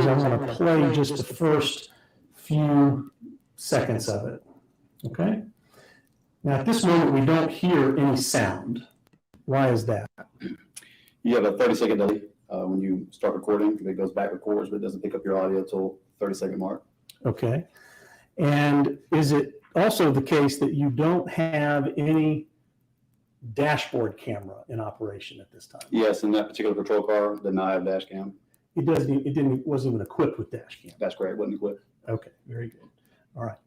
is I'm going to play just the first few seconds of it. Okay? Now, at this moment, we don't hear any sound. Why is that? You have a 30-second delay when you start recording. It goes back records, but it doesn't pick up your audio until 30-second mark. Okay. And is it also the case that you don't have any dashboard camera in operation at this time? Yes, and that particular patrol car did not have dash cam. It wasn't even equipped with dash cam. That's correct. Wasn't equipped. Okay, very good. All right.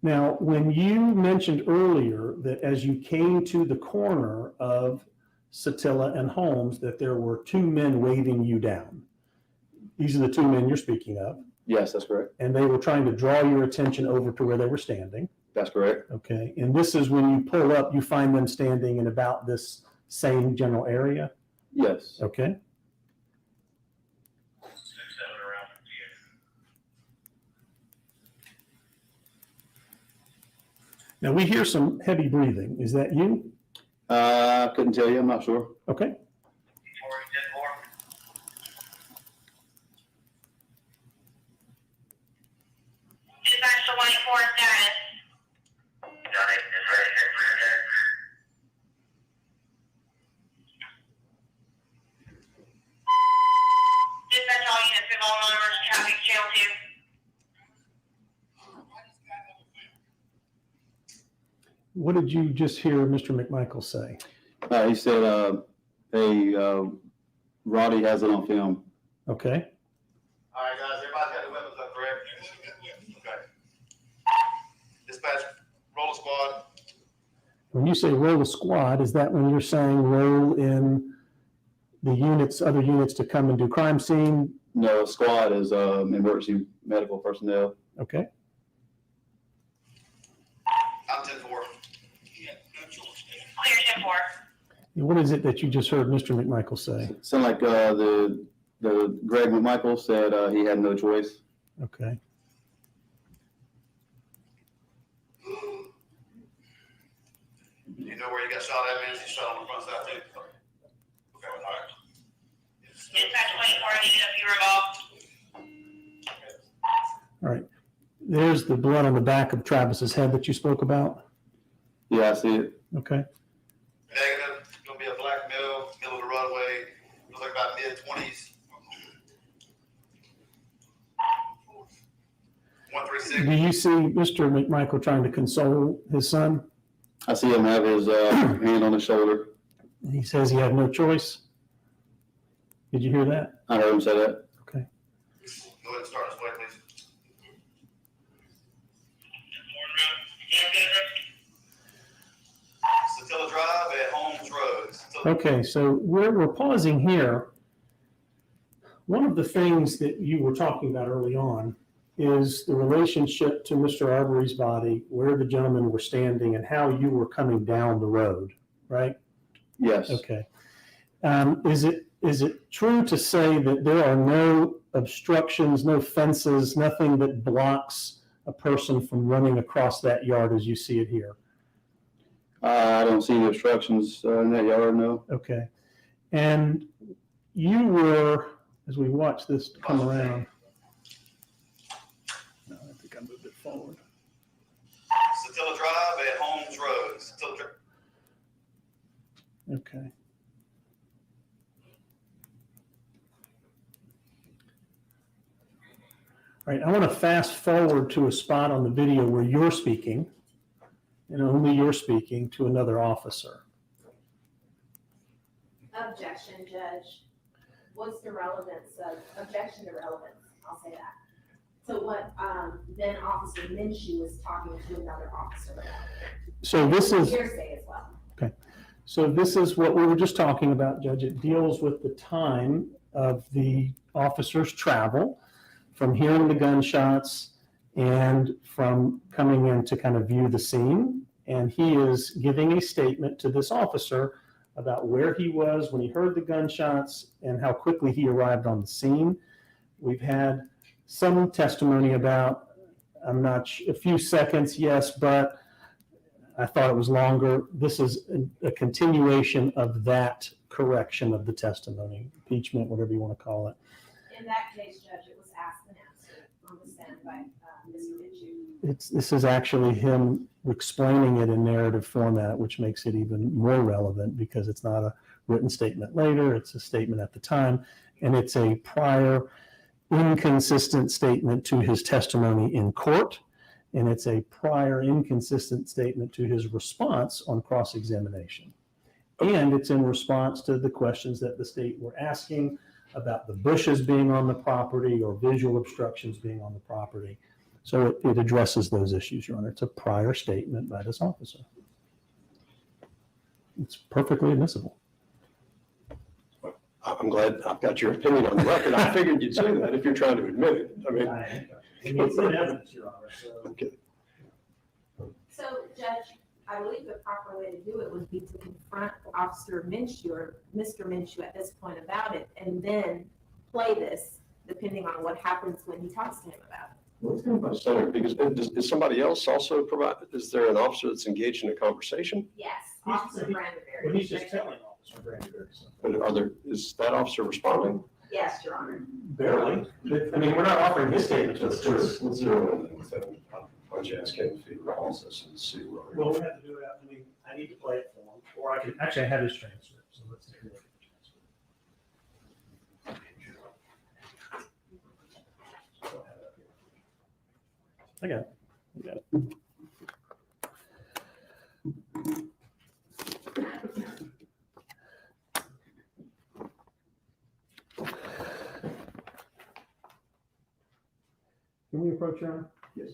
Now, when you mentioned earlier that as you came to the corner of Satilla and Holmes, that there were two men waving you down. These are the two men you're speaking of. Yes, that's correct. And they were trying to draw your attention over to where they were standing. That's correct. Okay. And this is when you pull up, you find them standing in about this same general area? Yes. Okay. Now we hear some heavy breathing. Is that you? I couldn't tell you. I'm not sure. Okay. Dispatch to 184 status. Dispatch all units, we have all non-emergency traffic, channel 2. What did you just hear Mr. McMichael say? He said, hey, Roddy has it on film. Okay. All right, guys, everybody's got their weapons up, correct? Okay. Dispatch, roll a squad. When you say roll a squad, is that when you're saying roll in the units, other units to come and do crime scene? No, squad is emergency medical personnel. Okay. I'm 10-4. Clear 10-4. What is it that you just heard Mr. McMichael say? Sound like the Greg McMichael said he had no choice. Okay. You know where you got shot at, man? You shot on the front side, too. Okay, all right. Dispatch 24, I need a few revolved. All right. There's the blood on the back of Travis's head that you spoke about. Yeah, I see it. Okay. Negative. It's going to be a black male, middle of the runway. Looks like about mid-20s. 136. Do you see Mr. McMichael trying to console his son? I see him have his hand on his shoulder. He says he had no choice. Did you hear that? I heard him say that. Okay. Go ahead and start this way, please. Satilla Drive at Holmes Road. Okay, so we're pausing here. One of the things that you were talking about early on is the relationship to Mr. Arbery's body, where the gentlemen were standing, and how you were coming down the road, right? Yes. Okay. Is it true to say that there are no obstructions, no fences, nothing that blocks a person from running across that yard as you see it here? I don't see any obstructions in that yard, no. Okay. And you were, as we watch this come around, no, I think I moved it forward. Satilla Drive at Holmes Road. Satilla Drive. Okay. All right, I want to fast forward to a spot on the video where you're speaking, and only you're speaking to another officer. Objection, Judge. What's the relevance of, objection to relevance, I'll say that. So what then Officer Minshew was talking to another officer about. So this is Hearsay as well. okay. So this is what we were just talking about, Judge. It deals with the time of the officer's travel from hearing the gunshots and from coming in to kind of view the scene. And he is giving a statement to this officer about where he was when he heard the gunshots and how quickly he arrived on the scene. We've had some testimony about, a few seconds, yes, but I thought it was longer. This is a continuation of that correction of the testimony, impeachment, whatever you want to call it. In that case, Judge, it was asked and answered on the stand by Mr. Minshew. This is actually him explaining it in narrative format, which makes it even more relevant because it's not a written statement later, it's a statement at the time, and it's a prior inconsistent statement to his testimony in court, and it's a prior inconsistent statement to his response on cross-examination. And it's in response to the questions that the state were asking about the bushes being on the property or visual obstructions being on the property. So it addresses those issues, Your Honor. It's a prior statement by this officer. It's perfectly admissible. I'm glad I've got your opinion on the record. I figured you'd say that if you're trying to admit it. I mean, It's in evidence, Your Honor. okay. So, Judge, I believe the proper way to do it would be to confront Officer Minshew or Mr. Minshew at this point about it, and then play this, depending on what happens when he talks to him about it. So, because is somebody else also provide, is there an officer that's engaged in a conversation? Yes, He's- Officer he- Brandenberry. Well, he's just telling Officer Brandenberry something. But is that officer responding? Yes, Your Honor. Barely. I mean, we're not offering his statement to the jury. Let's zero in with him. Why don't you ask him if he recalls this and see where we Well, are. we have to do it out, I mean, I need to play it for him, or I can, actually, I have his transcript, so let's take a look at the transcript. I got it. I got it. Can we approach Your Honor? Yes.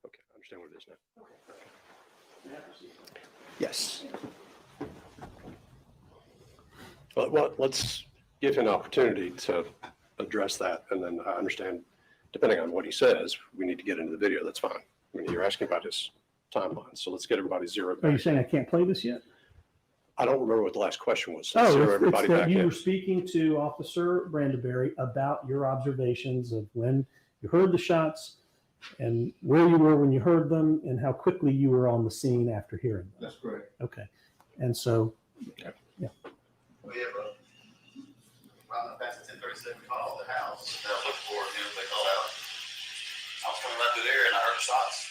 Okay, I understand what it is now. Yes. Well, let's give him an opportunity to address that, and then I understand, depending on what he says, we need to get into the video. That's fine. I mean, you're asking about his timeline, so let's get everybody zeroed Are you back. saying I can't play this yet? I don't remember what the last question was. So let's Oh, zero it's everybody that back you in. were speaking to Officer Brandenberry about your observations of when you heard the shots and where you were when you heard them and how quickly you were on the scene after hearing them. That's correct. Okay. And so, Well, yeah, bro. Around the past 10:37 call the house, that I looked for, they called out. I was coming right through there and I heard the shots.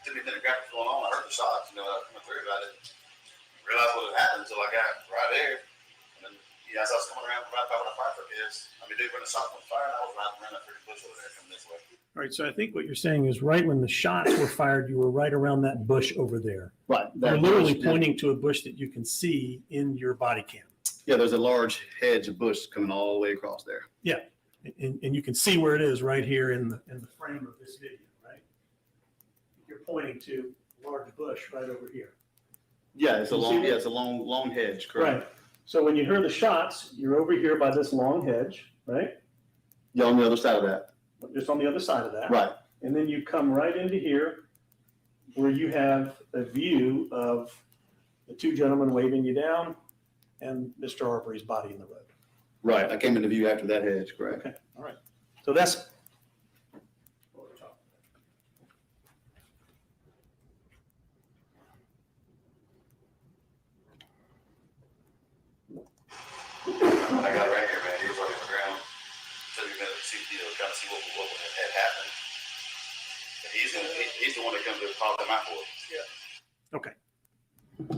Didn't even grab what's going on. I heard the shots, I was coming through. I didn't realize what had happened until I got right there. And then, as I was coming around right by where the fire truck is, when the shot went fire, I was right around that pretty bush over there coming this way. all right. So I think what you're saying is right when the shots were fired, you were right around that bush over there. Right. You're literally pointing to a bush that you can see in your body cam. Yeah, there's a large hedge of bush coming all the way across there. And you can see where it is right here in the frame of this video, right? You're pointing to a large bush right over here. Yeah, it's a You see long, that? yeah, it's a long hedge, correct? Right. So when you hear the shots, you're over here by this long hedge, right? Yeah, on the other side of that. Just on the other side of that. Right. And then you come right into here where you have a view of the two gentlemen waving you down and Mr. Arbery's body in the road. Right. I came into view after that hedge, correct? Okay, all right. So that's what we're talking I got it right here, man. He was already on the ground. Took me a minute to see, kind of see what had happened. He's the one that comes to call them out for it. Okay.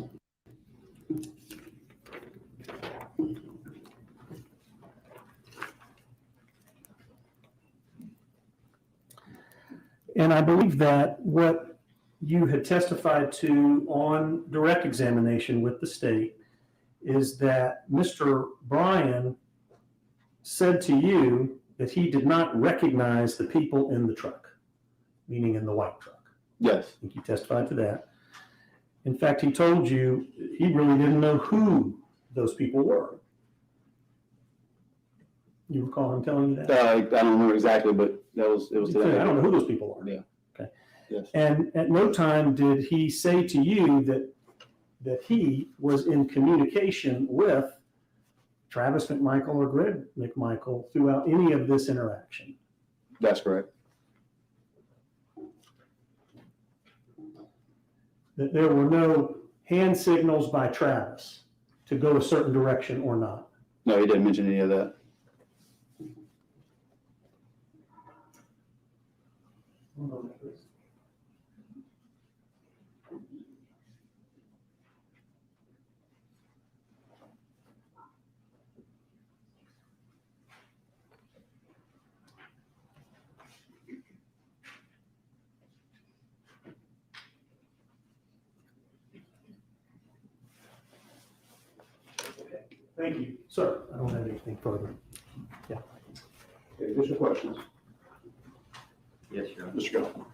And I believe that what you had testified to on direct examination with the state is that Mr. Bryan said to you that he did not recognize the people in the truck, meaning in the white truck. Yes, I think you testified to that. In fact, he told you he really didn't know who those people were. You recall him telling you that? I don't remember exactly, but it was He said, I don't know who those people are. Yeah. Okay. Yes. And at no time did he say to you that he was in communication with Travis McMichael or Greg McMichael throughout any of this interaction. That's correct. That there were no hand signals by Travis to go a certain direction or not. No, he didn't mention any of that. Thank you, sir. I don't have anything further. Okay, additional questions? Yes, Your Honor. Mr. Gunn?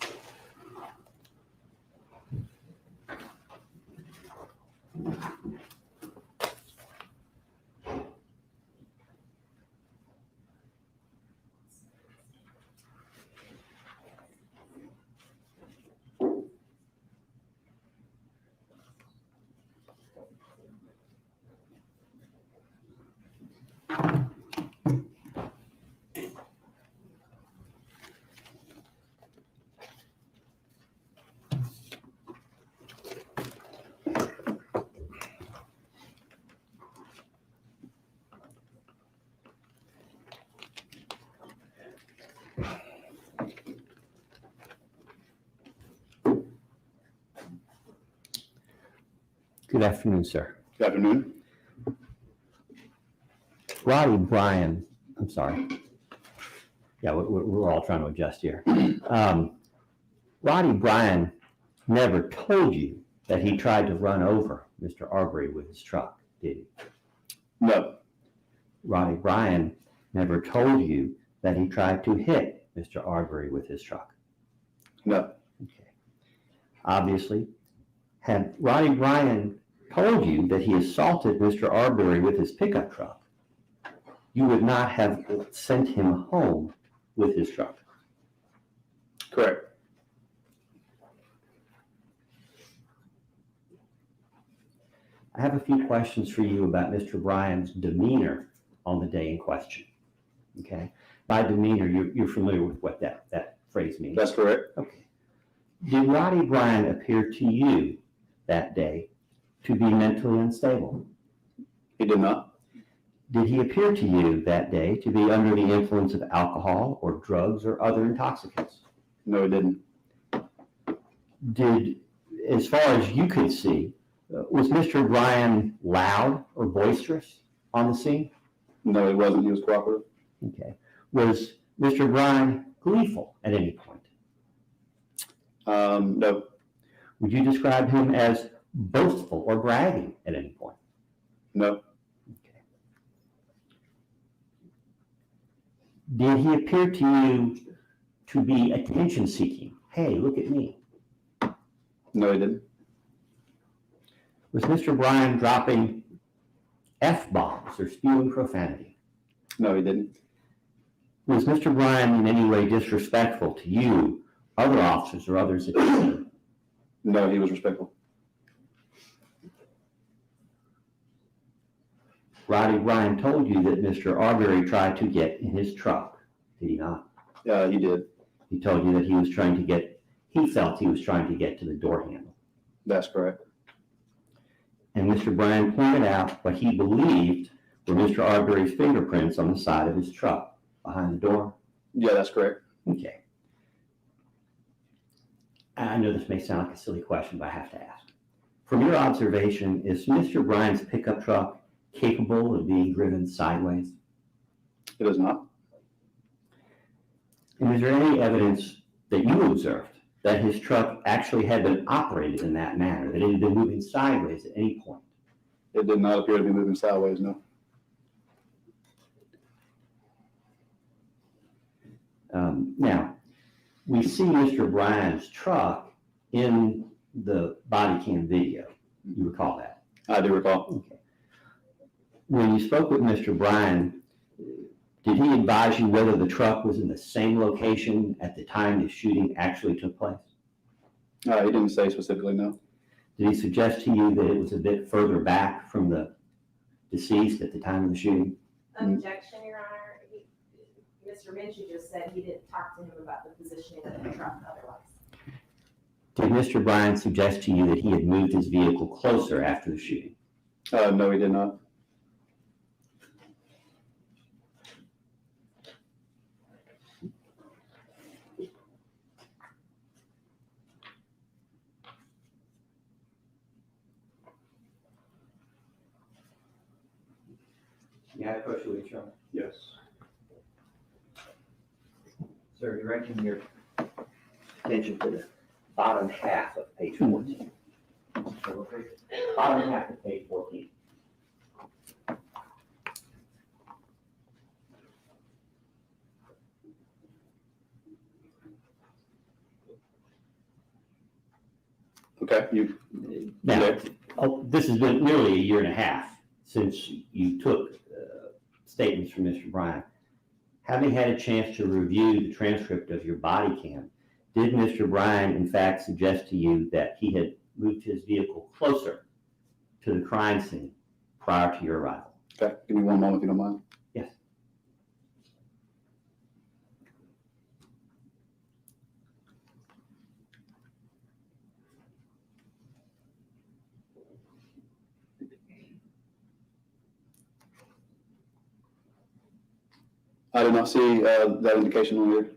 Good afternoon, sir. Good afternoon. Roddy Bryan, I'm sorry. Yeah, we're all trying to adjust here. Roddy Bryan never told you that he tried to run over Mr. Arbery with his truck, did he? No, Roddy Bryan never told you that he tried to hit Mr. Arbery with his truck. no, Okay. Obviously, had Roddy Bryan told you that he assaulted Mr. Arbery with his pickup truck, you would not have sent him home with his truck. correct. I have a few questions for you about Mr. Bryan's demeanor on the day in question. Okay? By demeanor, you're familiar with what that phrase means. That's correct. Okay. Did Roddy Bryan appear to you that day to be mentally unstable? He did not. Did he appear to you that day to be under the influence of alcohol or drugs or other intoxicants? No, he didn't. Did, as far as you could see, was Mr. Bryan loud or boisterous on the scene? No, he wasn't. He was cooperative. Okay. Was Mr. Bryan gleeful at any point? No, Would you describe him as boastful or bragging at any point? no, Did he appear to you to be attention seeking? Hey, look at me. no, he didn't. Was Mr. Bryan dropping F-bombs or spewing profanity? No, he didn't. Was Mr. Bryan in any way disrespectful to you, other officers, or others that you knew? No, he was respectful. Roddy Bryan told you that Mr. Arbery tried to get in his truck, did he not? Yeah, he did. He told you that he felt he was trying to get to the door handle. That's correct. And Mr. Bryan pointed out what he believed were Mr. Arbery's fingerprints on the side of his truck behind the door. Yeah, that's correct. Okay. I know this may sound like a silly question, but I have to ask. From your observation, is Mr. Bryan's pickup truck capable of being driven sideways? It is not. And is there any evidence that you observed that his truck actually had been operated in that manner, that it had been moving sideways at any point? It did not appear to be moving sideways, no. Now, we see Mr. Bryan's truck in the body cam video. You recall that? I do recall. Okay. When you spoke with Mr. Bryan, did he advise you whether the truck was in the same location at the time the shooting actually took place? He didn't say specifically, no. Did he suggest to you that it was a bit further back from the deceased at the time of the shooting? Objection, Your Honor. Mr. Minshew just said he didn't talk to him about the positioning of the truck otherwise. Did Mr. Bryan suggest to you that he had moved his vehicle closer after the shooting? No, he did not. Yeah, I approach you, Charlie. Yes. Sir, directing your attention to the bottom half of page 14. Bottom half of page 14. Okay, you, Now, this has been nearly a year and a half since you took statements from Mr. Bryan. Having had a chance to review the transcript of your body cam, did Mr. Bryan in fact suggest to you that he had moved his vehicle closer to the crime scene prior to your arrival? okay, give me one moment if you don't mind. Yes. I did not see that indication on here.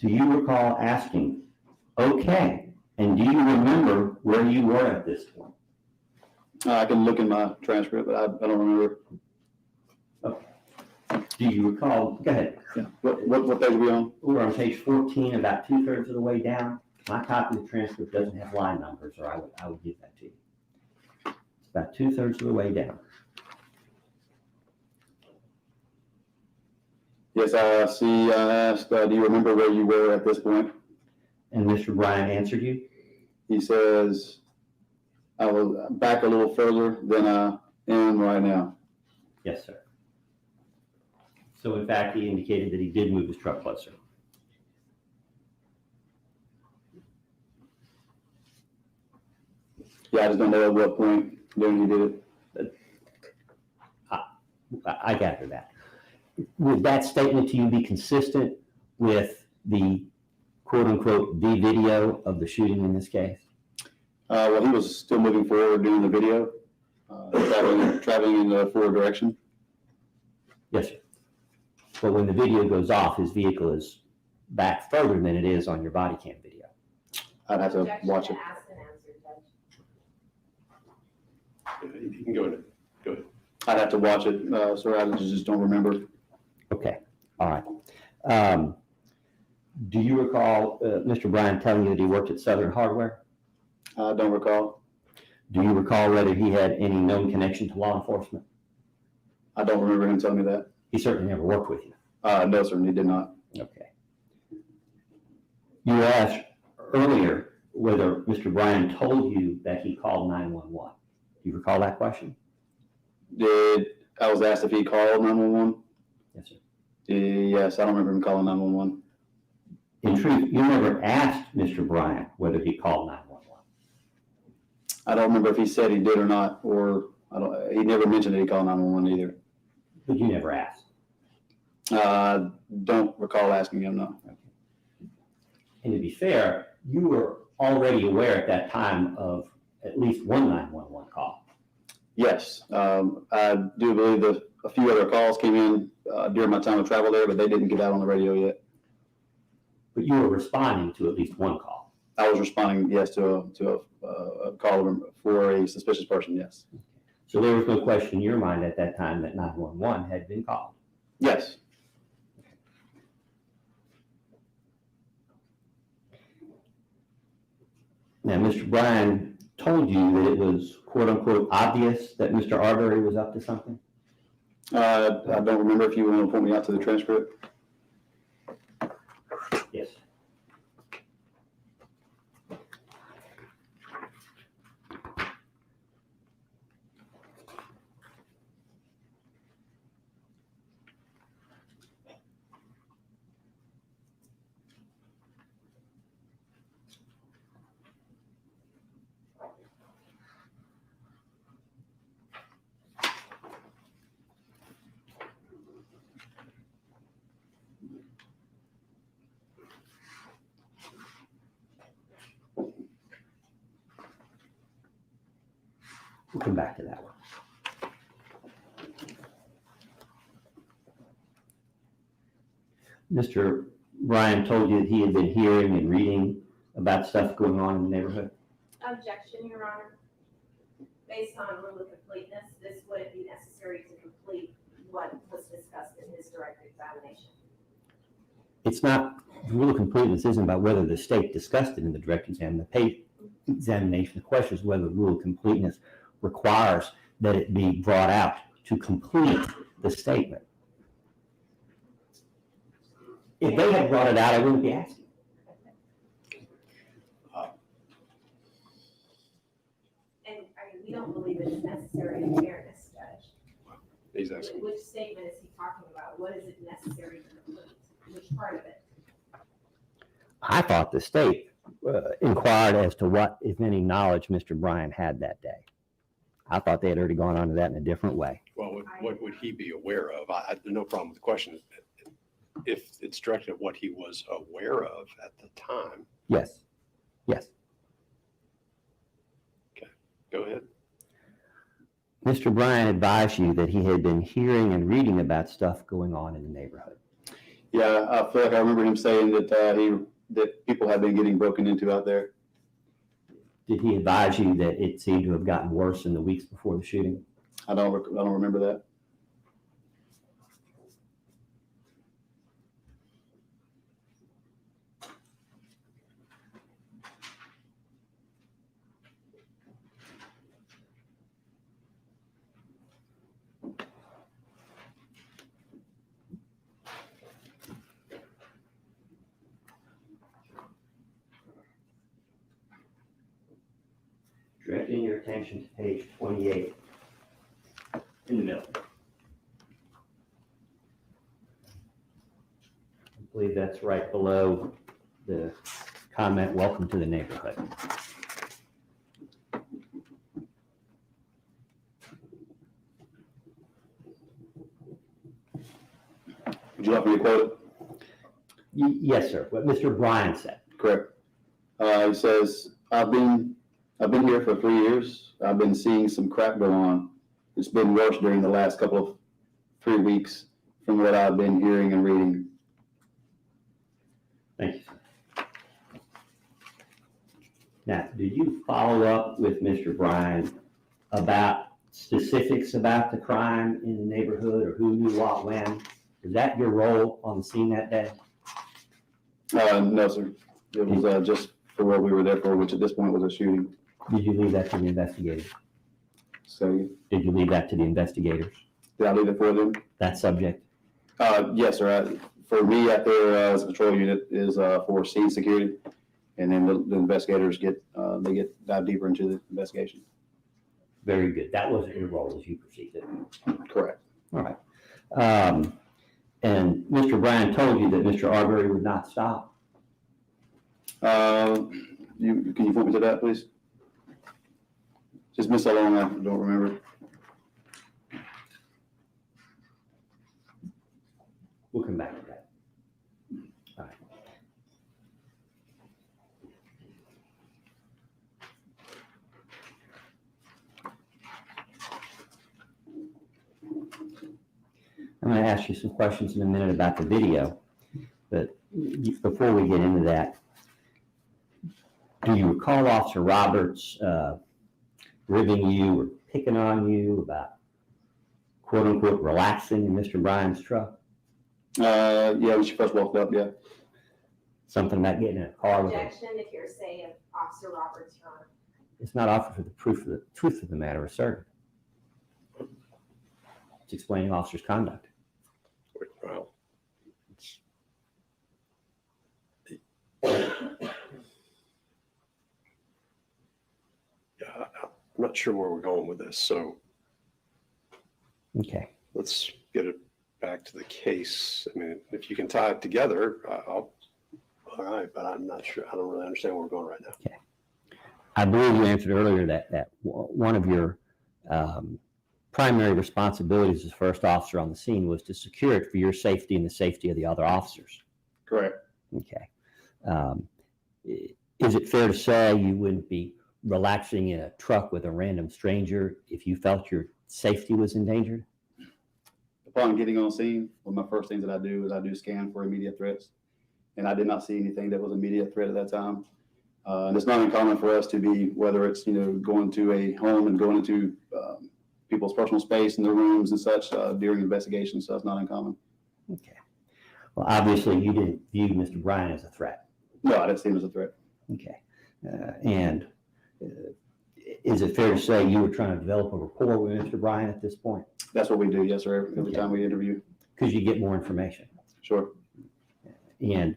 Do you recall asking, okay, and do you remember where you were at this point? I can look in my transcript, but I don't remember. Do you recall, go ahead, Yeah. What page are we on? we're on page 14, about 2/3 of the way down. My copy of the transcript doesn't have line numbers, or I would give that to you. It's about 2/3 of the way down. Yes, I see, I asked, do you remember where you were at this point? And Mr. Bryan answered you? He says, I was back a little further than I am right now. Yes, sir. So in fact, he indicated that he did move his truck closer. Yeah, I just don't know at what point during he did it. I gather that. Would that statement to you be consistent with the quote-unquote the video of the shooting in this case? Well, he was still moving forward during the video, traveling in the forward direction. Yes, sir. But when the video goes off, his vehicle is back further than it is on your body cam video. I'd have to Objection watch to it. asked and answered, Judge. You can go ahead. Go ahead. I'd have to watch it, so I just don't remember. Okay, all right. Do you recall Mr. Bryan telling you that he worked at Southern Hardware? I don't recall. Do you recall whether he had any known connection to law enforcement? I don't remember him telling me that. He certainly never worked with you. No, sir, he did not. Okay. You asked earlier whether Mr. Bryan told you that he called 911. Do you recall that question? I was asked if he called 911? Yes, sir. Yes, I don't remember him calling 911. In truth, you never asked Mr. Bryan whether he called 911. I don't remember if he said he did or not, or he never mentioned that he called 911 either. But you never asked. Don't recall asking him, no. And to be fair, you were already aware at that time of at least one 911 call. Yes, I do believe that a few other calls came in during my time of travel there, but they didn't get out on the radio yet. But you were responding to at least one call. I was responding, yes, to a call for a suspicious person, yes. So there was no question in your mind at that time that 911 had been called. Yes, Now, Mr. Bryan told you that it was quote unquote obvious that Mr. Arbery was up to something? I don't remember if you want to point me out to the transcript. Yes. We'll come back to that one. Mr. Bryan told you that he had been hearing and reading about stuff going on in the neighborhood? Objection, Your Honor. Based on rule of completeness, this wouldn't be necessary to complete what was discussed in his direct examination. It's not, the rule of completeness isn't about whether the state discussed it in the direct examination. The question is whether the rule of completeness requires that it be brought out to complete the statement. If they had brought it out, I wouldn't be asking. And we don't believe it is necessary in fairness, Judge. He's asking. Which statement is he talking about? What is it necessary to complete? Which part of it? I thought the state inquired as to what, if any, knowledge Mr. Bryan had that day. I thought they had already gone on to that in a different way. Well, what would he be aware of? I have no problem with the question. If it's directed at what he was aware of at the time, Yes, yes. go ahead. Mr. Bryan advised you that he had been hearing and reading about stuff going on in the neighborhood. Yeah, I feel like I remember him saying that that people have been getting broken into out there. Did he advise you that it seemed to have gotten worse in the weeks before the shooting? I don't remember that. Directing your attention to page 28 in the middle. I believe that's right below the comment, "Welcome to the neighborhood." Would you like me to quote it? Yes, sir. What Mr. Bryan said. Correct. He says, I've been here for 3 years. I've been seeing some crap go on. It's been worse during the last couple of 3 weeks from what I've been hearing and reading. Thank you, sir. Now, did you follow up with Mr. Bryan about specifics about the crime in the neighborhood or who knew what when? Is that your role on the scene that day? No, sir. It was just for what we were there for, which at this point was a shooting. Did you leave that to the investigators? So Did you leave that to the investigators, did I leave it for them? that subject? Yes, sir. For me, out there as a control unit is for scene security, and then the investigators dive deeper into the investigation. Very good. That wasn't your role as you perceived it. Correct. All right. And Mr. Bryan told you that Mr. Arbery would not stop. Can you point me to that, please? Just missed so long, I don't remember. We'll come back to that. All right. I'm going to ask you some questions in a minute about the video, but before we get into that, do you recall Officer Roberts ribbing you or picking on you about quote unquote relaxing in Mr. Bryan's truck? Yeah, when she first walked up, yeah. Something about getting in a car with her? Objection if you're saying Officer Roberts, Your Honor. It's not offered for the truth of the matter asserted. It's explaining officer's conduct. Well, yeah, I'm not sure where we're going with this, so Okay. let's get it back to the case. I mean, if you can tie it together, all right, but I'm not sure. I don't really understand where we're going right now. I believe you answered earlier that one of your primary responsibilities as first officer on the scene was to secure it for your safety and the safety of the other officers. Correct. Okay. Is it fair to say you wouldn't be relaxing in a truck with a random stranger if you felt your safety was endangered? Upon getting on scene, one of my first things that I do is I do scan for immediate threats. And I did not see anything that was an immediate threat at that time. And it's not uncommon for us to be, whether it's, going to a home and going into people's personal space in their rooms and such during investigations, so it's not uncommon. Okay. Well, obviously you didn't view Mr. Bryan as a threat. No, I didn't see him as a threat. Okay. Is it fair to say you were trying to develop a rapport with Mr. Bryan at this point? That's what we do, yes, sir, every time we interview. Because you get more information. Sure. And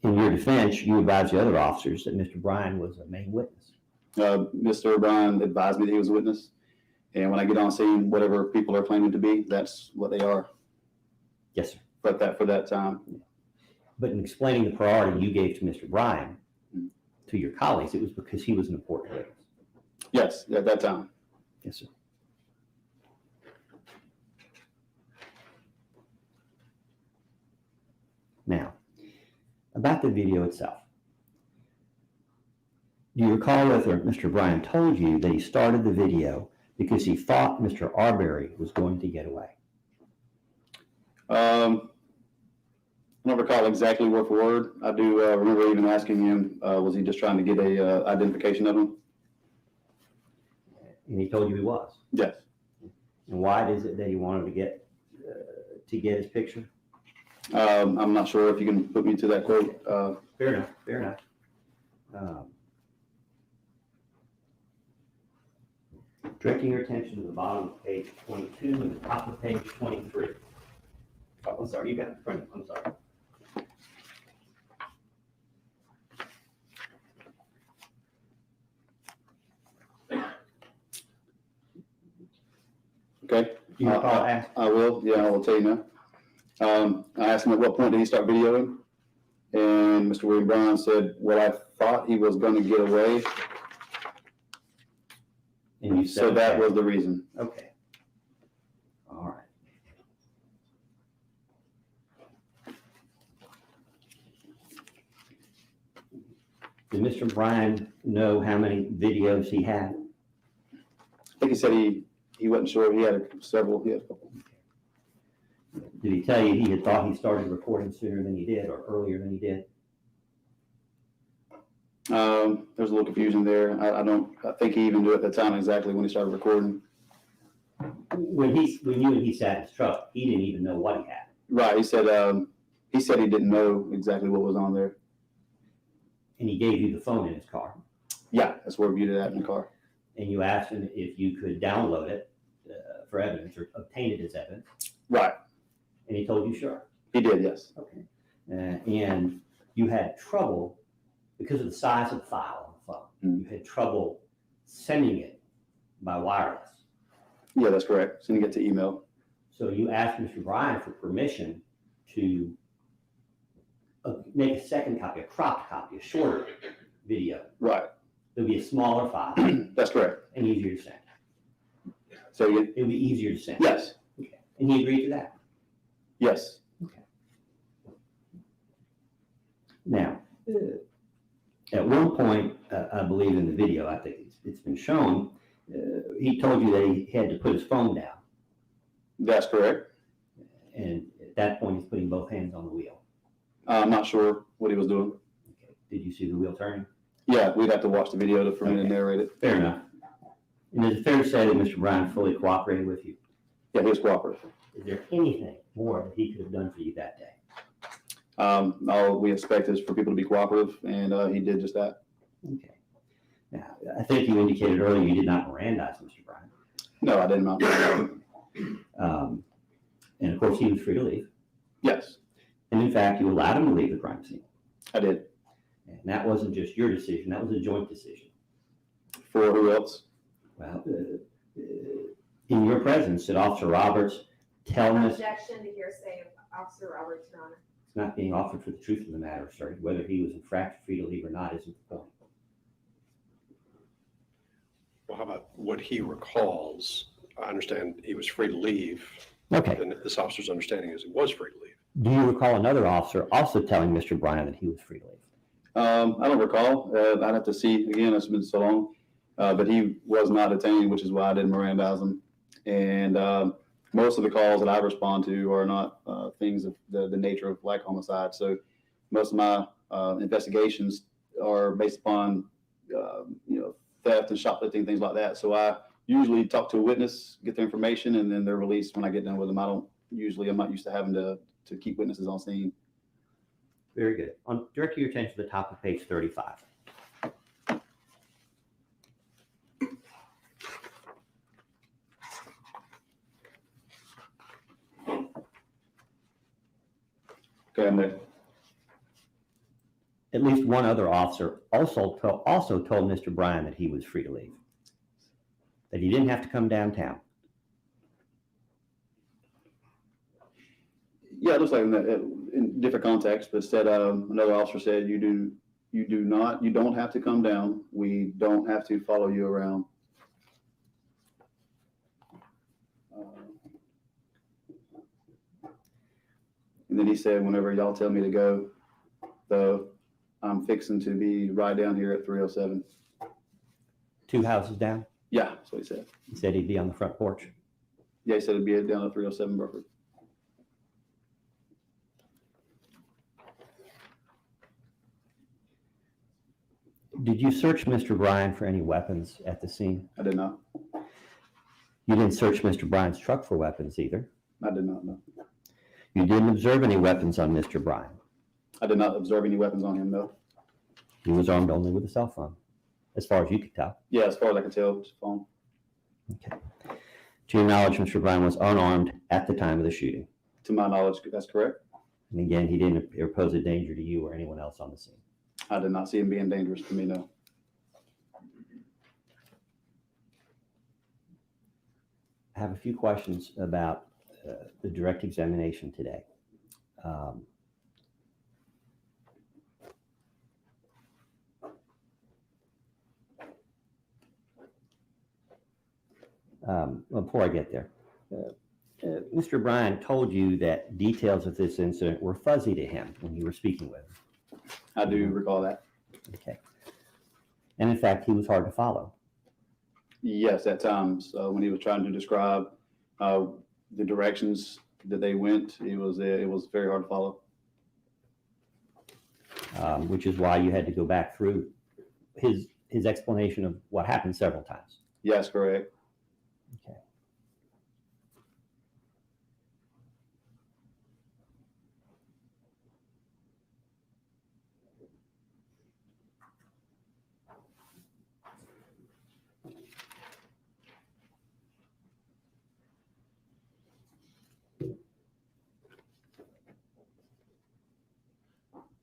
in your defense, you advised the other officers that Mr. Bryan was a main witness. Mr. Bryan advised me that he was a witness. And when I get on scene, whatever people are claiming to be, that's what they are. Yes, sir. But for that time. But in explaining the priority you gave to Mr. Bryan to your colleagues, it was because he was an important witness. Yes, at that time. Yes, sir. Now, about the video itself. Do you recall whether Mr. Bryan told you that he started the video because he thought Mr. Arbery was going to get away? I don't recall exactly word for word. I do remember even asking him, was he just trying to get a identification of him? And he told you he was. Yes. And why is it that he wanted to get his picture? I'm not sure if you can put me to that quote. Fair enough, fair enough. Directing your attention to the bottom of page 22 and the top of page 23. Oh, I'm sorry, you got it in front of you. I'm sorry. Okay. Do you recall asking? I will. Yeah, I will tell you now. I asked him at what point did he start videoing, and Mr. William Brown said, "Well, I thought he was going to get away." And you said So that okay. was the reason. Okay. All right. Did Mr. Bryan know how many videos he had? I think he said he wasn't sure. He had several. He had a couple. Did he tell you he had thought he started recording sooner than he did or earlier than he did? There's a little confusion there. I think he even knew at the time exactly when he started recording. When you and he sat in his truck, he didn't even know what he had. Right. He said he didn't know exactly what was on there. And he gave you the phone in his car. Yeah, that's where we viewed it at in the car. And you asked him if you could download it for evidence or obtain it as evidence. Right. And he told you sure. He did, yes. Okay. And you had trouble because of the size of the file on the phone. You had trouble sending it by wireless. Yeah, that's correct. Sending it to email. So you asked Mr. Bryan for permission to make a second copy, a cropped copy, a shorter video. Right. It would be a smaller file That's correct. and easier to send. So It would be easier to send. yes, Okay. And he agreed to that. yes. Okay. Now, at one point, I believe in the video, I think it's been shown, he told you that he had to put his phone down. That's correct. And at that point, he's putting both hands on the wheel. I'm not sure what he was doing. Okay. Did you see the wheel turning? Yeah, we'd have to watch the video for me to Okay. narrate it. Fair enough. And is it fair to say that Mr. Bryan fully cooperated with you? Yeah, he was cooperative. Is there anything more that he could have done for you that day? All we expect is for people to be cooperative, and he did just that. Okay. Now, I think you indicated earlier you did not Mirandize Mr. Bryan. No, I did not. And of course, he was free to leave. Yes, And in fact, you allowed him to leave the crime scene. I did. And that wasn't just your decision, that was a joint decision. For who else? Well, in your presence, did Officer Roberts tell Ms. Objection to hearsay of Officer Roberts, Your Honor. It's not being offered for the truth of the matter, sir. Whether he was in fact free to leave or not isn't the point. Well, how about what he recalls? I understand he was free to leave, Okay. and this officer's understanding is he was free to leave. Do you recall another officer also telling Mr. Bryan that he was free to leave? I don't recall. I'd have to see again. It's been so long. But he was not detained, which is why I didn't Mirandize him. And most of the calls that I respond to are not things of the nature of like homicide. So most of my investigations are based upon theft and shoplifting, things like that. So I usually talk to a witness, get their information, and then they're released when I get done with them. I'm not used to having to keep witnesses on scene. Very good. Direct your attention to the top of page 35. Okay, I'm there. At least one other officer also told Mr. Bryan that he was free to leave, that he didn't have to come downtown. Yeah, it looks like in different contexts, but said another officer said you don't have to come down. We don't have to follow you around. And then he said, whenever y'all tell me to go, though, I'm fixing to be right down here at 307. 2 houses down. Yeah, that's what he said. He said he'd be on the front porch. Yeah, he said it'd be down at 307 Burford. Did you search Mr. Bryan for any weapons at the scene? I did not. You didn't search Mr. Bryan's truck for weapons either. I did not know. You didn't observe any weapons on Mr. Bryan. I did not observe any weapons on him, though. He was armed only with a cell phone, as far as you could tell. Yeah, as far as I can tell, it's phone. Okay. To your knowledge, Mr. Bryan was unarmed at the time of the shooting. To my knowledge, that's correct. And again, he didn't pose a danger to you or anyone else on the scene. I did not see him being dangerous to me, no. I have a few questions about the direct examination today. Before I get there, Mr. Bryan told you that details of this incident were fuzzy to him when you were speaking with him. I do recall that. Okay. And in fact, he was hard to follow. Yes, at times when he was trying to describe the directions that they went, it was very hard to follow. Which is why you had to go back through his explanation of what happened several times. Yes, correct. Okay.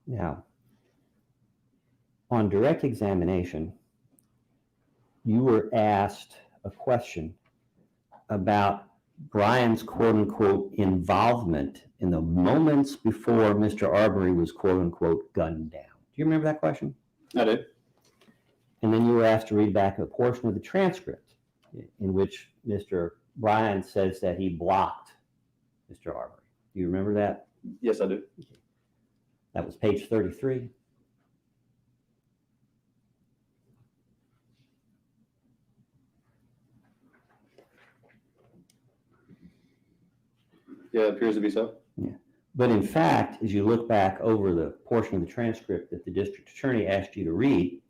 Now, on direct examination, you were asked a question about Brian's quote unquote involvement in the moments before Mr. Arbery was quote unquote gunned down. Do you remember that question? I did. And then you were asked to read back a portion of the transcript in which Mr. Bryan says that he blocked Mr. Arbery. Do you remember that? Yes, I do. That was page 33. Yeah, it appears to be so. But in fact, as you look back over the portion of the transcript that the district attorney asked you to read,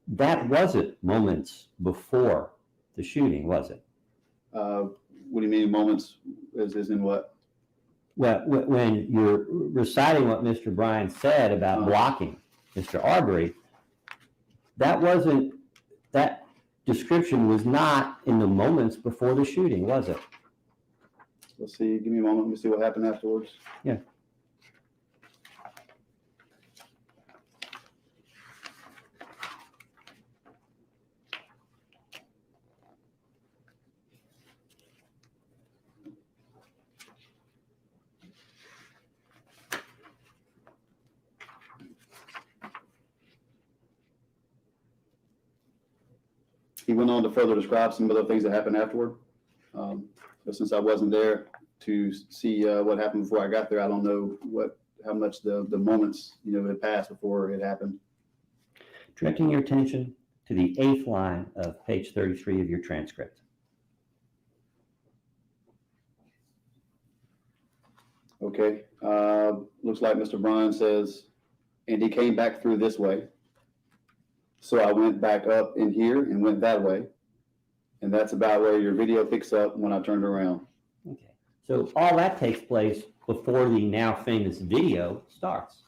that wasn't moments before the shooting, was it? What do you mean moments, as in what? Well, when you're reciting what Mr. Bryan said about blocking Mr. Arbery, that description was not in the moments before the shooting, was it? Let's see, give me a moment, let me see what happened afterwards. Yeah. He went on to further describe some of the things that happened afterward. But since I wasn't there to see what happened before I got there, I don't know how much the moments, had passed before it happened. Directing your attention to the 8th line of page 33 of your transcript. Okay, looks like Mr. Bryan says, and he came back through this way. So I went back up in here and went that way. And that's about where your video picks up when I turned around. Okay, so all that takes place before the now famous video starts.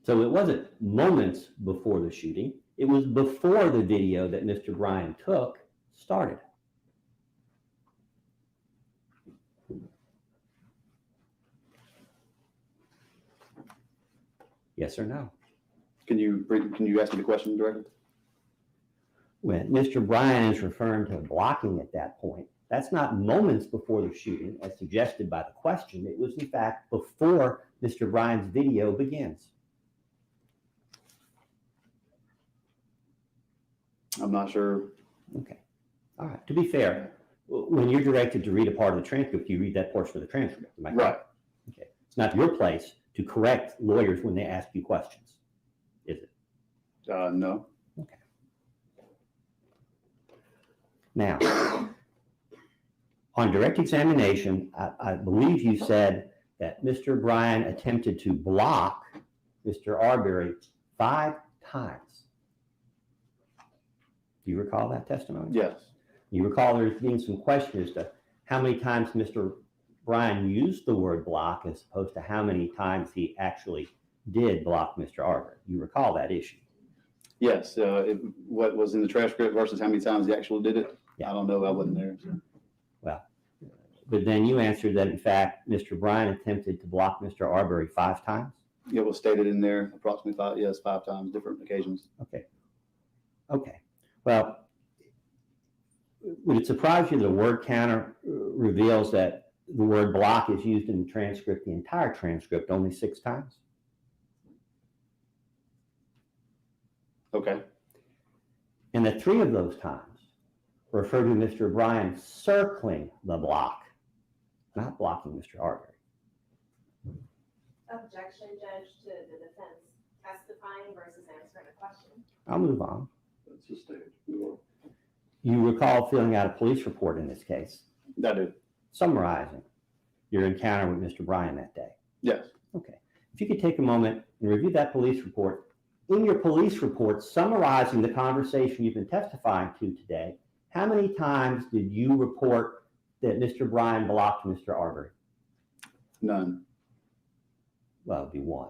So it wasn't moments before the shooting. It was before the video that Mr. Bryan took started. Yes or no? Can you ask me the question directly? When Mr. Bryan is referring to blocking at that point, that's not moments before the shooting, as suggested by the question. It was, in fact, before Mr. Bryan's video begins. I'm not sure. Okay. All right. To be fair, when you're directed to read a part of the transcript, you read that portion of the transcript. Am I correct? Right. Okay. It's not your place to correct lawyers when they ask you questions, is it? No. Okay. Now, on direct examination, I believe you said that Mr. Bryan attempted to block Mr. Arbery 5 times. Do you recall that testimony? Yes. You recall there's been some question as to how many times Mr. Bryan used the word block as opposed to how many times he actually did block Mr. Arbery. You recall that issue? Yes. What was in the transcript versus how many times he actually did it? Yeah. I don't know. I wasn't there. So. Well, but then you answered that, in fact, Mr. Bryan attempted to block Mr. Arbery 5 times? It was stated in there approximately 5 times, different occasions. Okay. Okay. Well, would it surprise you that a word counter reveals that the word block is used in the transcript, the entire transcript, only 6 times? Okay. And that 3 of those times refer to Mr. Bryan circling the block, not blocking Mr. Arbery. Objection, Judge, to the defense testifying versus answering a question. I'll move on. That's just stated. You recall filling out a police report in this case, I do. summarizing your encounter with Mr. Bryan that day. Yes. Okay. If you could take a moment and review that police report. In your police report, summarizing the conversation you've been testifying to today, how many times did you report that Mr. Bryan blocked Mr. Arbery? None. Well, it'd be 1.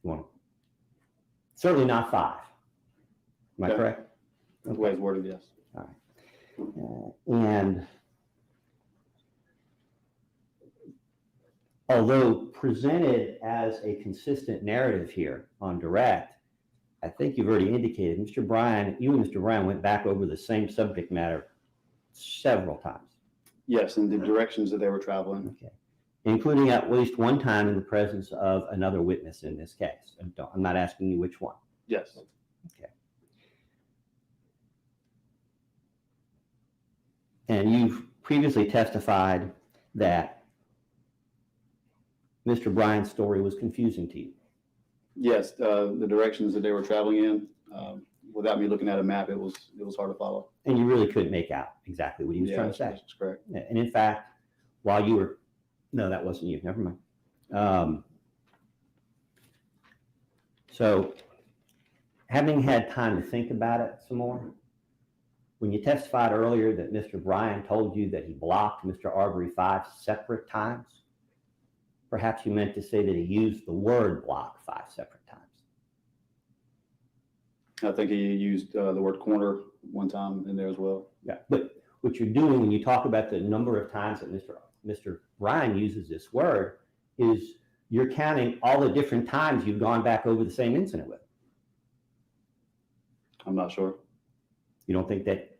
1. Certainly not 5. Am I Okay. correct? The way it's worded, yes. And although presented as a consistent narrative here on direct, I think you've already indicated, Mr. Bryan, you and Mr. Bryan went back over the same subject matter several times. Yes, and the directions that they were traveling. Okay. Including at least 1 time in the presence of another witness in this case. I'm not asking you which one. Yes. Okay. And you've previously testified that Mr. Bryan's story was confusing to you. Yes, the directions that they were traveling in, without me looking at a map, it was hard to follow. And you really couldn't make out exactly what he was Yeah, trying to say. That's correct. And in fact, while you were, no, that wasn't you, never mind. So having had time to think about it some more, when you testified earlier that Mr. Bryan told you that he blocked Mr. Arbery 5 separate times, perhaps you meant to say that he used the word block 5 separate times. I think he used the word corner one time in there as well. Yeah, but what you're doing when you talk about the number of times that Mr. Bryan uses this word is you're counting all the different times you've gone back over the same incident with him. I'm not sure. You don't think that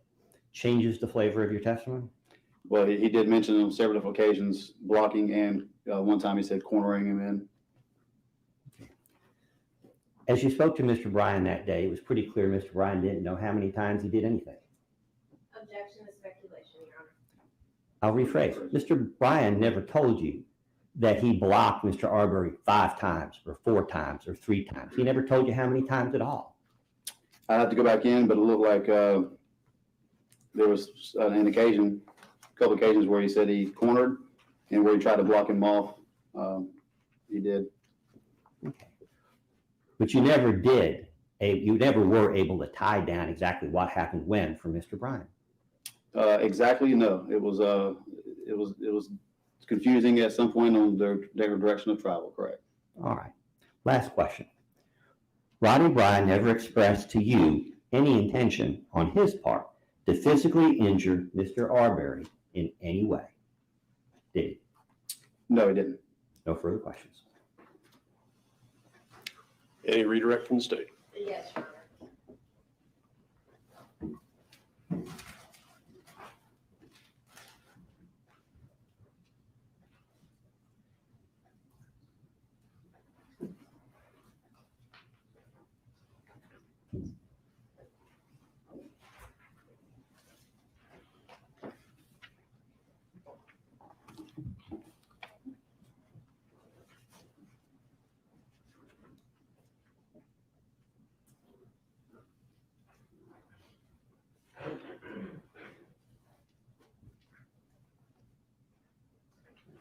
changes the flavor of your testimony? Well, he did mention on several different occasions blocking, and one time he said cornering him in. As you spoke to Mr. Bryan that day, it was pretty clear Mr. Bryan didn't know how many times he did anything. Objection is speculation, Your Honor. I'll rephrase. Mr. Bryan never told you that he blocked Mr. Arbery 5 times or 4 times or 3 times. He never told you how many times at all. I have to go back in, but it looked like there was an occasion, a couple occasions where he said he cornered and where he tried to block him off. He did. Okay. But you never did, you never were able to tie down exactly what happened when for Mr. Bryan. Exactly, no. It was confusing at some point on their direction of travel, correct? All right. Last question. Roddy Bryan never expressed to you any intention on his part to physically injure Mr. Arbery in any way, did he? No, he didn't. No further questions. Any redirect from the state? Yes, Your Honor.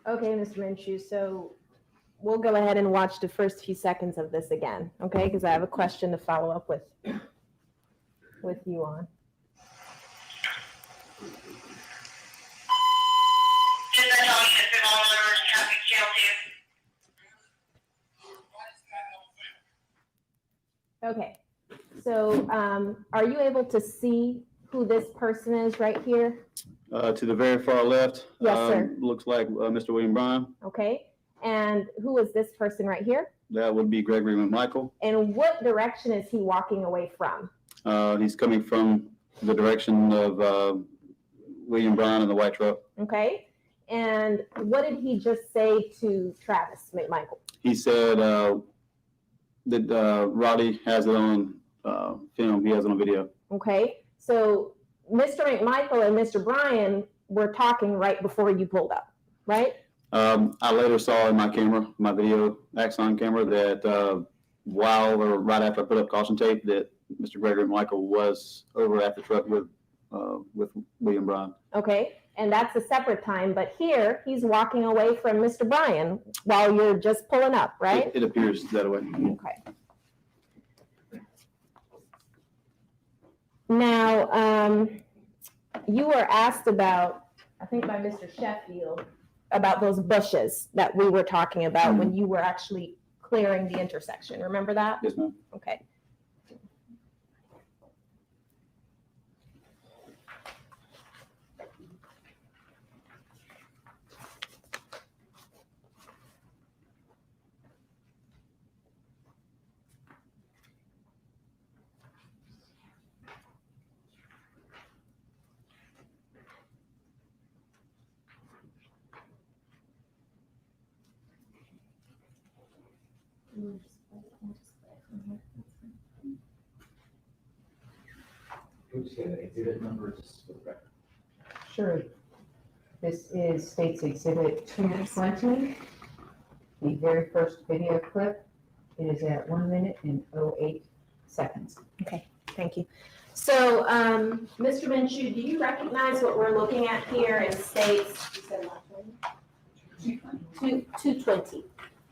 Okay, Mr. Minshew, so we'll go ahead and watch the first few seconds of this again, okay? Because I have a question to follow up with you on. Did I tell you to fit all over traffic jail too? Okay, so are you able to see who this person is right here? To the very far left. Yes, sir. Looks like Mr. William Bryan. Okay, and who is this person right here? That would be Gregory McMichael. And what direction is he walking away from? He's coming from the direction of William Bryan in the white truck. Okay, and what did he just say to Travis McMichael? He said that Roddy has it on film. He has it on video. Okay, so Mr. McMichael and Mr. Bryan were talking right before you pulled up, right? I later saw in my camera, my video Axon camera, that while or right after I put up caution tape, that Mr. Gregory Michael was over at the truck with William Bryan. Okay, and that's a separate time, but here he's walking away from Mr. Bryan while you're just pulling up, right? It appears that way. Okay. Now, you were asked about, I think by Mr. Sheffield, about those bushes that we were talking about when you were actually clearing the intersection. Remember that? Yes, ma'am. Okay. Exhibit numbers for the record. Sure. This is State's Exhibit 220, the very first video clip. It is at 1 minute and 08 seconds. Okay. Thank you. So, Mr. Minshew, do you recognize what we're looking at here in states? You said lot 220.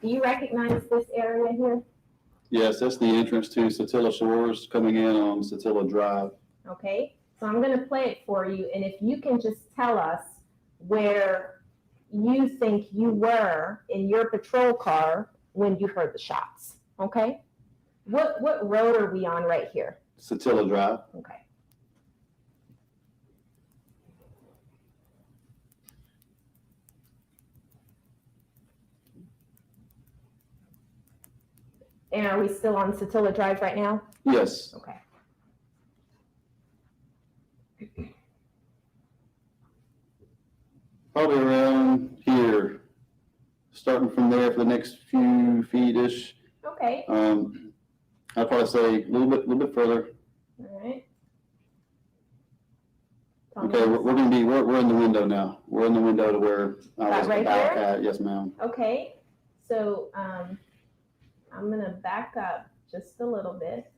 Do you recognize this area here? Yes, that's the entrance to Satilla Shores coming in on Satilla Drive. Okay, so I'm gonna play it for you, and if you can just tell us where you think you were in your patrol car when you heard the shots, okay? What road are we on right here? Satilla Drive. Okay. And are we still on Satilla Drive right now? Yes. Okay. Probably around here, starting from there for the next few feet-ish. Okay, I'd probably say a little bit further. all right. Okay, we're in the window now. We're in the window to where I That was right about there? at. Yes, ma'am. Okay, so, I'm gonna back up just a little bit.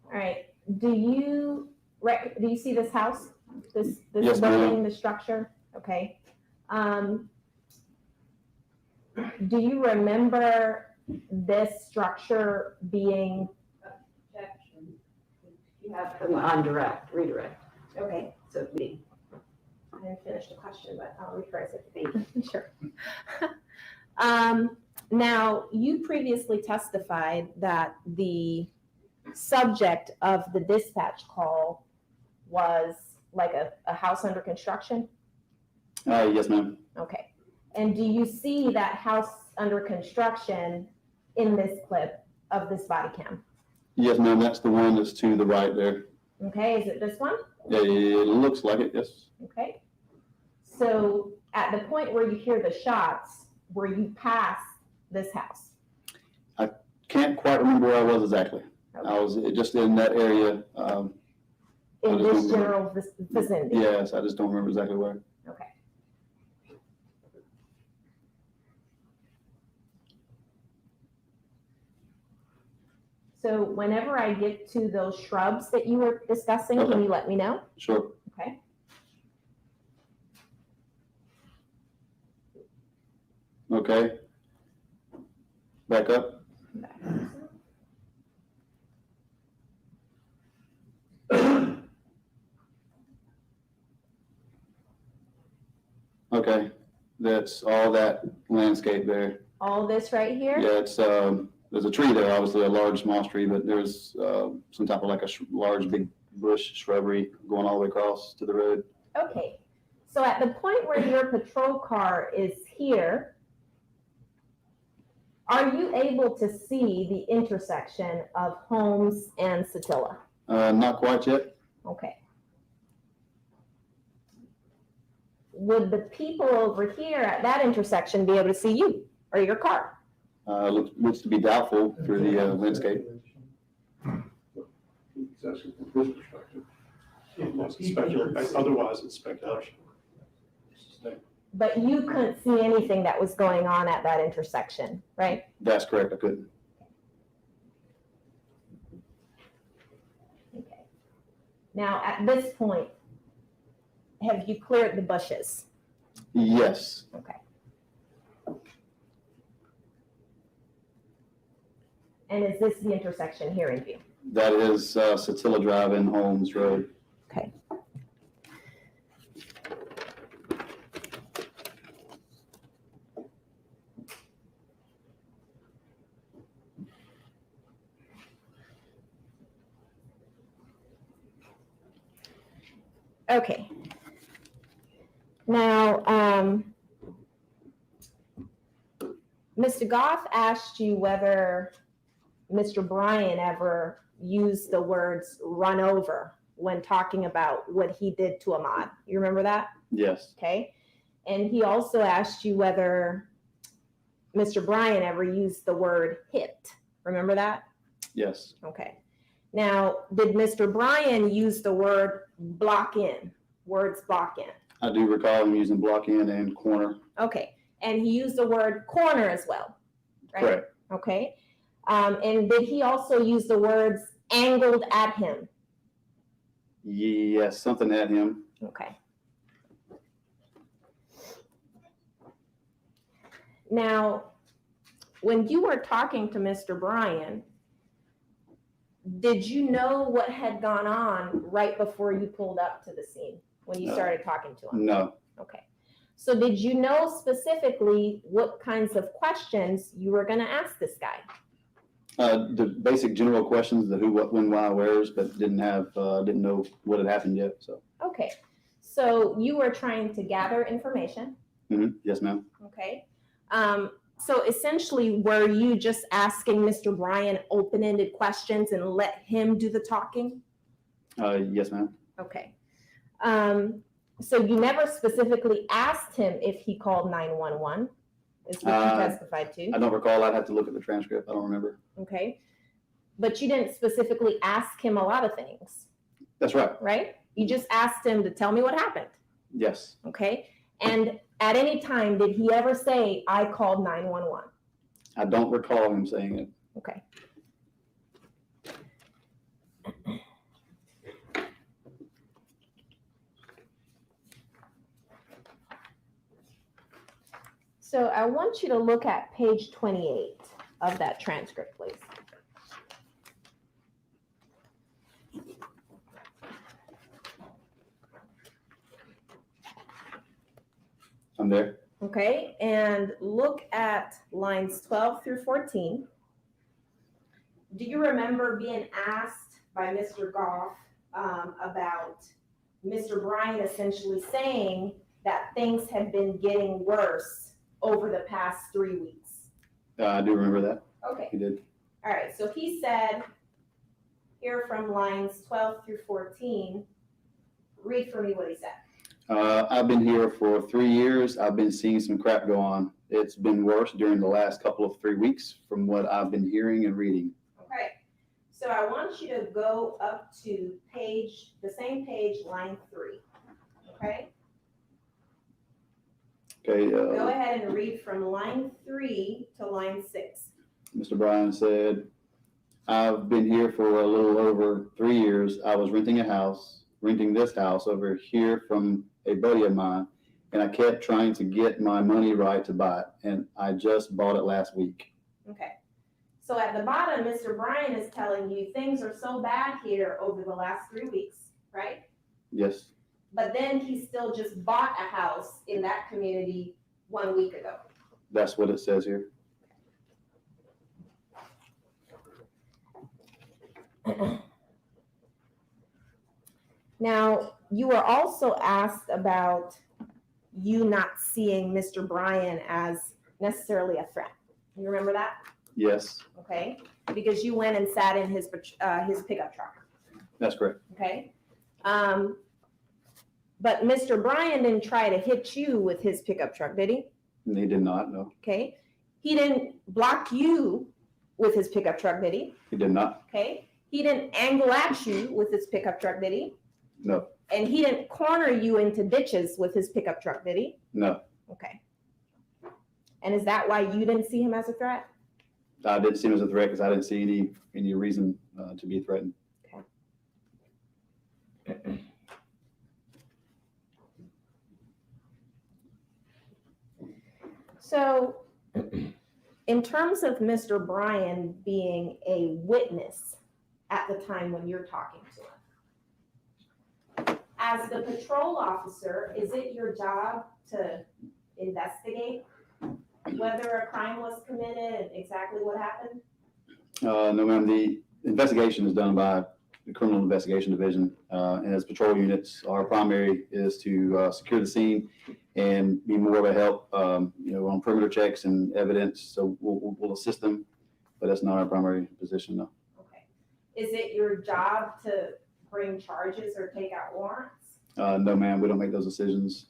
All right, do you see this house? This Yes, ma'am. building, the structure? Okay. Do you remember this structure being? Objection. You have them on redirect. Okay, So me. I didn't finish the question, but I'll rephrase it. Sure. Now, you previously testified that the subject of the dispatch call was like a house under construction? Yes, ma'am. Okay. And do you see that house under construction in this clip of this body cam? Yes, ma'am. That's the one that's to the right there. Okay, is it this one? Yeah, it looks like it. Yes. Okay. So at the point where you hear the shots, were you past this house? Can't quite remember where I was exactly. Okay. I was just in that area. In I just this don't general vicinity? Yes, I just don't remember exactly where. Okay. So whenever I get to those shrubs that you were discussing, can Okay. you let me know? Sure. Okay. Okay. Back up. Okay, that's all that landscape there. All this right here? Yeah, it's, there's a tree there, obviously a large moss tree, but there's, some type of like a large, big bush shrubbery going all the way across to the road. Okay. So at the point where your patrol car is here, are you able to see the intersection of Holmes and Satilla? Not quite yet. Okay. Would the people over here at that intersection be able to see you or your car? Looks to be doubtful through the, landscape. That's from his perspective. Otherwise, it's speculation. But you couldn't see anything that was going on at that intersection, right? That's correct, I couldn't. Okay. Now, at this point, have you cleared the bushes? Yes, Okay. And is this the intersection here in view? that is, Satilla Drive and Holmes Road. Okay. Okay. Now, Mr. Goff asked you whether Mr. Bryan ever used the words run over when talking about what he did to Ahmaud. You remember that? Yes, Okay. And he also asked you whether Mr. Bryan ever used the word hit. Remember that? yes, Okay. Now, did Mr. Bryan use the word block in, words block in? I do recall him using block in and corner. Okay. And he used the word corner as well, right? Correct. Okay. And did he also use the words angled at him? Yes, something at him. Okay. Now, when you were talking to Mr. Bryan, did you know what had gone on right before you pulled up to the scene when you No. started talking to him? No, Okay. So did you know specifically what kinds of questions you were going to ask this guy? the basic general questions, the who, what, when, why, where's, but didn't know what had happened yet, so. Okay. So you were trying to gather information. Yes, ma'am. Okay. So essentially, were you just asking Mr. Bryan open-ended questions and let him do the talking? Yes, ma'am. Okay. So you never specifically asked him if he called 911, is what you testified to. I don't recall. I'd have to look at the transcript. I don't remember. Okay. But you didn't specifically ask him a lot of things, That's right. right? You just asked him to tell me what happened. Yes. Okay. And at any time, did he ever say, I called 911? I don't recall him saying it. Okay. So I want you to look at page 28 of that transcript, please. I'm there. Okay, and look at lines 12 through 14. Do you remember being asked by Mr. Goff about Mr. Bryan essentially saying that things had been getting worse over the past 3 weeks? I do remember that. Okay, He did. all right, so he said, here from lines 12 through 14, read for me what he said. I've been here for 3 years. I've been seeing some crap go on. It's been worse during the last couple of 3 weeks from what I've been hearing and reading. Okay, so I want you to go up to the same page, line 3, okay? Okay. Go ahead and read from line 3 to line 6. Mr. Bryan said, I've been here for a little over 3 years. I was renting this house over here from a buddy of mine, and I kept trying to get my money right to buy it, and I just bought it last week. Okay, so at the bottom, Mr. Bryan is telling you things are so bad here over the last 3 weeks, right? Yes. But then he still just bought a house in that community 1 week ago. That's what it says here. Now, you were also asked about you not seeing Mr. Bryan as necessarily a threat. You remember that? Yes, Okay, because you went and sat in his pickup truck. that's correct. Okay, but Mr. Bryan didn't try to hit you with his pickup truck, did he? He did not, no. Okay, he didn't block you with his pickup truck, did he? He did not, Okay, he didn't angle at you with his pickup truck, did he? no, And he didn't corner you into ditches with his pickup truck, did he? no. Okay. And is that why you didn't see him as a threat? I didn't see him as a threat because I didn't see any reason to be threatened. So, in terms of Mr. Bryan being a witness at the time when you're talking to him, as the patrol officer, is it your job to investigate whether a crime was committed and exactly what happened? No, ma'am, the investigation is done by the Criminal Investigation Division. And as patrol units, our primary is to secure the scene and be more of a help, on perimeter checks and evidence. So we'll assist them, but that's not our primary position, no. Okay. Is it your job to bring charges or take out warrants? No, ma'am, we don't make those decisions.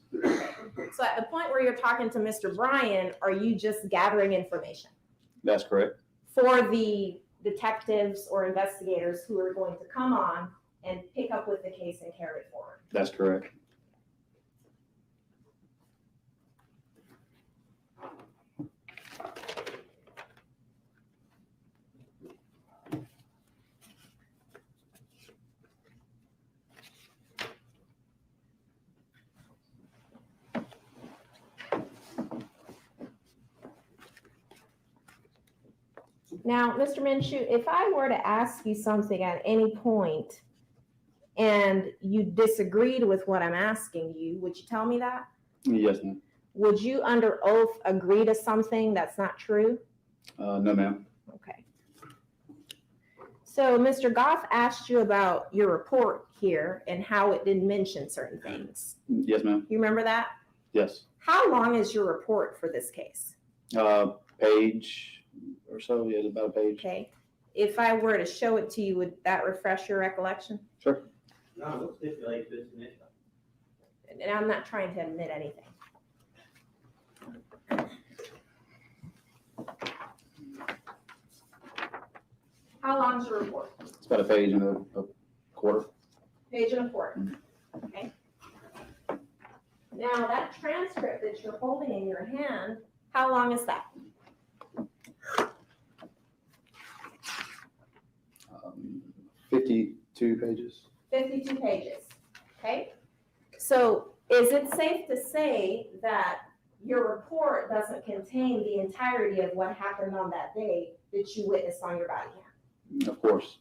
So at the point where you're talking to Mr. Bryan, are you just gathering information That's correct. for the detectives or investigators who are going to come on and pick up with the case and carry it forward? That's correct. Now, Mr. Minshew, if I were to ask you something at any point and you disagreed with what I'm asking you, would you tell me that? Yes, ma'am. Would you under oath agree to something that's not true? No, ma'am. Okay. So Mr. Goff asked you about your report here and how it didn't mention certain things. Yes, ma'am. You remember that? Yes. How long is your report for this case? Page or so. Yeah, about a page. Okay. If I were to show it to you, would that refresh your recollection? Sure. No, we'll stipulate this initial. And I'm not trying to admit anything. How long's your report? It's about a page and a quarter. Page and a quarter. Okay. Now that transcript that you're holding in your hand, how long is that? 52 pages. 52 pages. Okay. So is it safe to say that your report doesn't contain the entirety of what happened on that day that you witnessed on your body cam? Of course.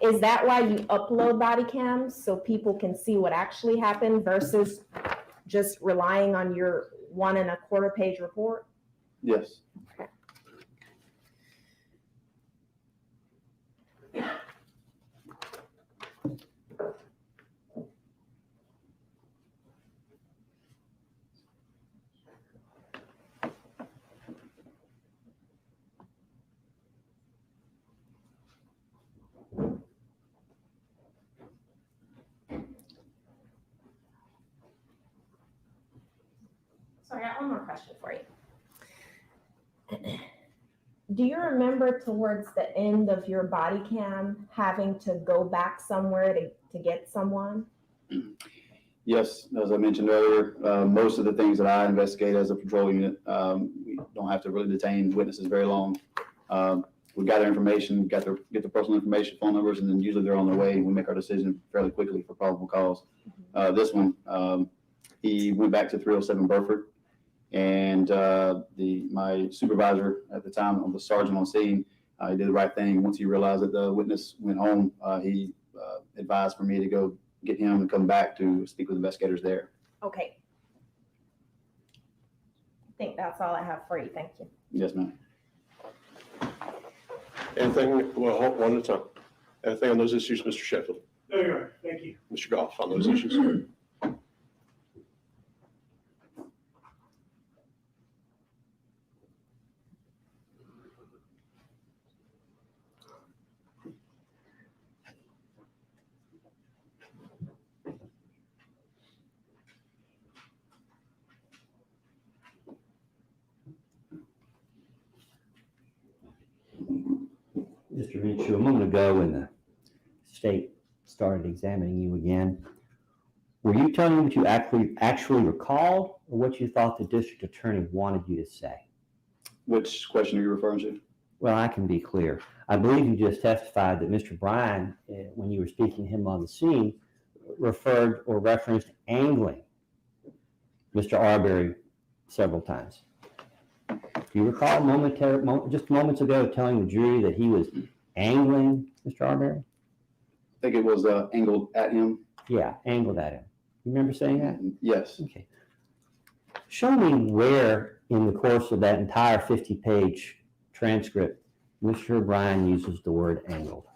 Is that why you upload body cams so people can see what actually happened versus just relying on your 1.25 page report? Yes. Okay. So I got one more question for you. Do you remember towards the end of your body cam having to go back somewhere to get someone? Yes, as I mentioned earlier, most of the things that I investigate as a patrol unit, we don't have to really detain witnesses very long. We gather information, get the personal information, phone numbers, and then usually they're on their way. We make our decision fairly quickly for probable cause. This one, he went back to 307 Burford, and my supervisor at the time, the sergeant on scene, he did the right thing. Once he realized that the witness went home, he advised for me to go get him and come back to speak with investigators there. Okay. I think that's all I have for you. Thank you. Yes, ma'am. Anything, well, hold one at a time. Anything on those issues, Mr. Sheffield? No, Your Honor. Thank you. Mr. Goff, on those issues? Mr. Minshew, a moment ago when the state started examining you again, were you telling me what you actually recalled or what you thought the district attorney wanted you to say? Which question are you referring to? Well, I can be clear. I believe you just testified that Mr. Bryan, when you were speaking to him on the scene, referred or referenced angling Mr. Arbery several times. Do you recall just moments ago telling the jury that he was angling Mr. Arbery? I think it was angled at him. Yeah, angled at him. You remember saying that? Yes. Okay. Show me where in the course of that entire 50-page transcript, Mr. O'Brien uses the word angled.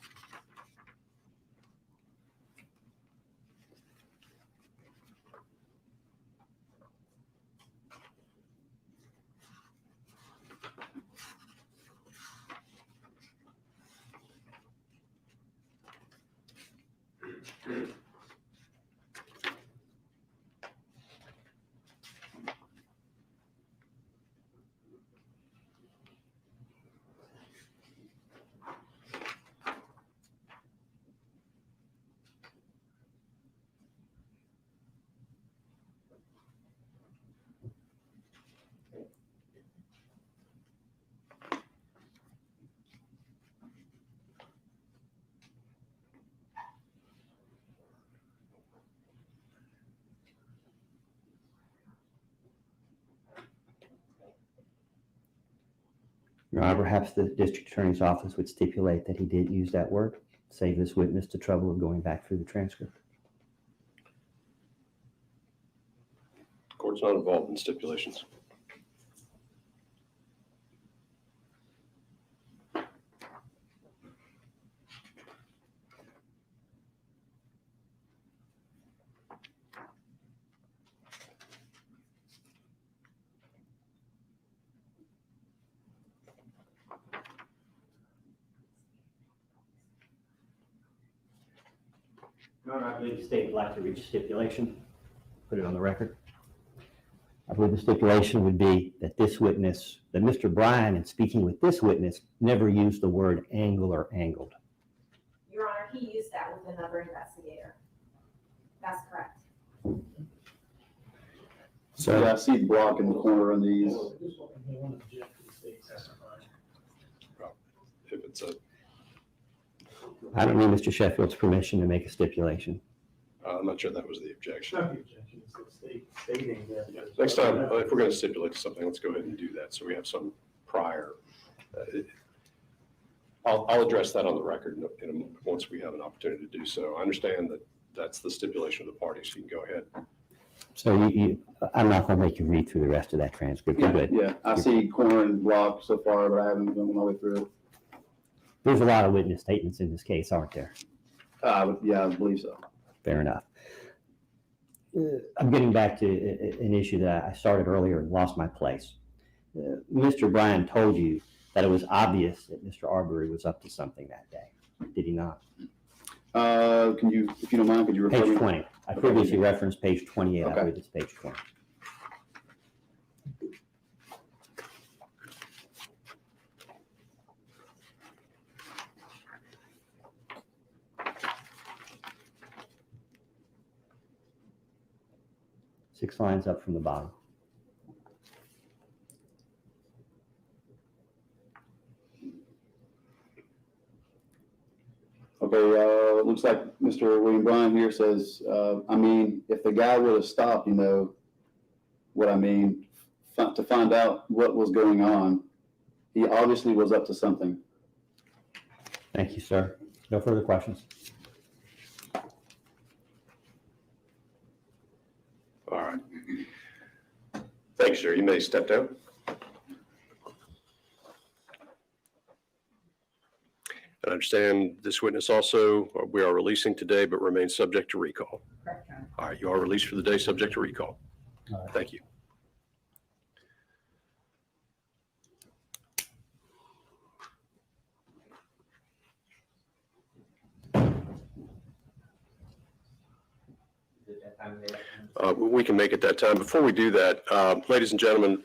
Your Honor, perhaps the district attorney's office would stipulate that he did use that word, save this witness the trouble of going back through the transcript. The court's not involved in stipulations. Your Honor, I believe the state would like to reach a stipulation, put it on the record. I believe the stipulation would be that this witness, that Mr. Bryan, in speaking with this witness, never used the word angle or angled. Your Honor, he used that with another investigator. That's correct. So yeah, I see block in the corner on these. If it's a, I don't need Mr. Sheffield's permission to make a stipulation. I'm not sure that was the objection. Not the objection, it's the state stating that. Yeah. Next time, if we're going to stipulate something, let's go ahead and do that. So we have some prior. I'll address that on the record once we have an opportunity to do so. I understand that that's the stipulation of the parties. So you can go ahead. So I'm not going to make you read through the rest of that transcript. You're good. Yeah, I see corner and block so far, but I haven't gone my way through it. There's a lot of witness statements in this case, aren't there? Yeah, I believe so. Fair enough. I'm getting back to an issue that I started earlier and lost my place. Mr. Bryan told you that it was obvious that Mr. Arbery was up to something that day. Did he not? Can you, if you don't mind, could you refer me? Page 20. I previously referenced page 28. Okay. I believe it's page 20. Six lines up from the bottom. Okay, looks like Mr. William Bryan here says, I mean, if the guy would have stopped, you know what I mean, to find out what was going on, he obviously was up to something. Thank you, sir. No further questions. All right. Thanks, sir. You may step down. I understand this witness also, we are releasing today, but remains subject to recall. Correct, Your Honor. All right, you are released for the day, subject to recall. All right. Thank you. We can make it that time. Before we do that, ladies and gentlemen,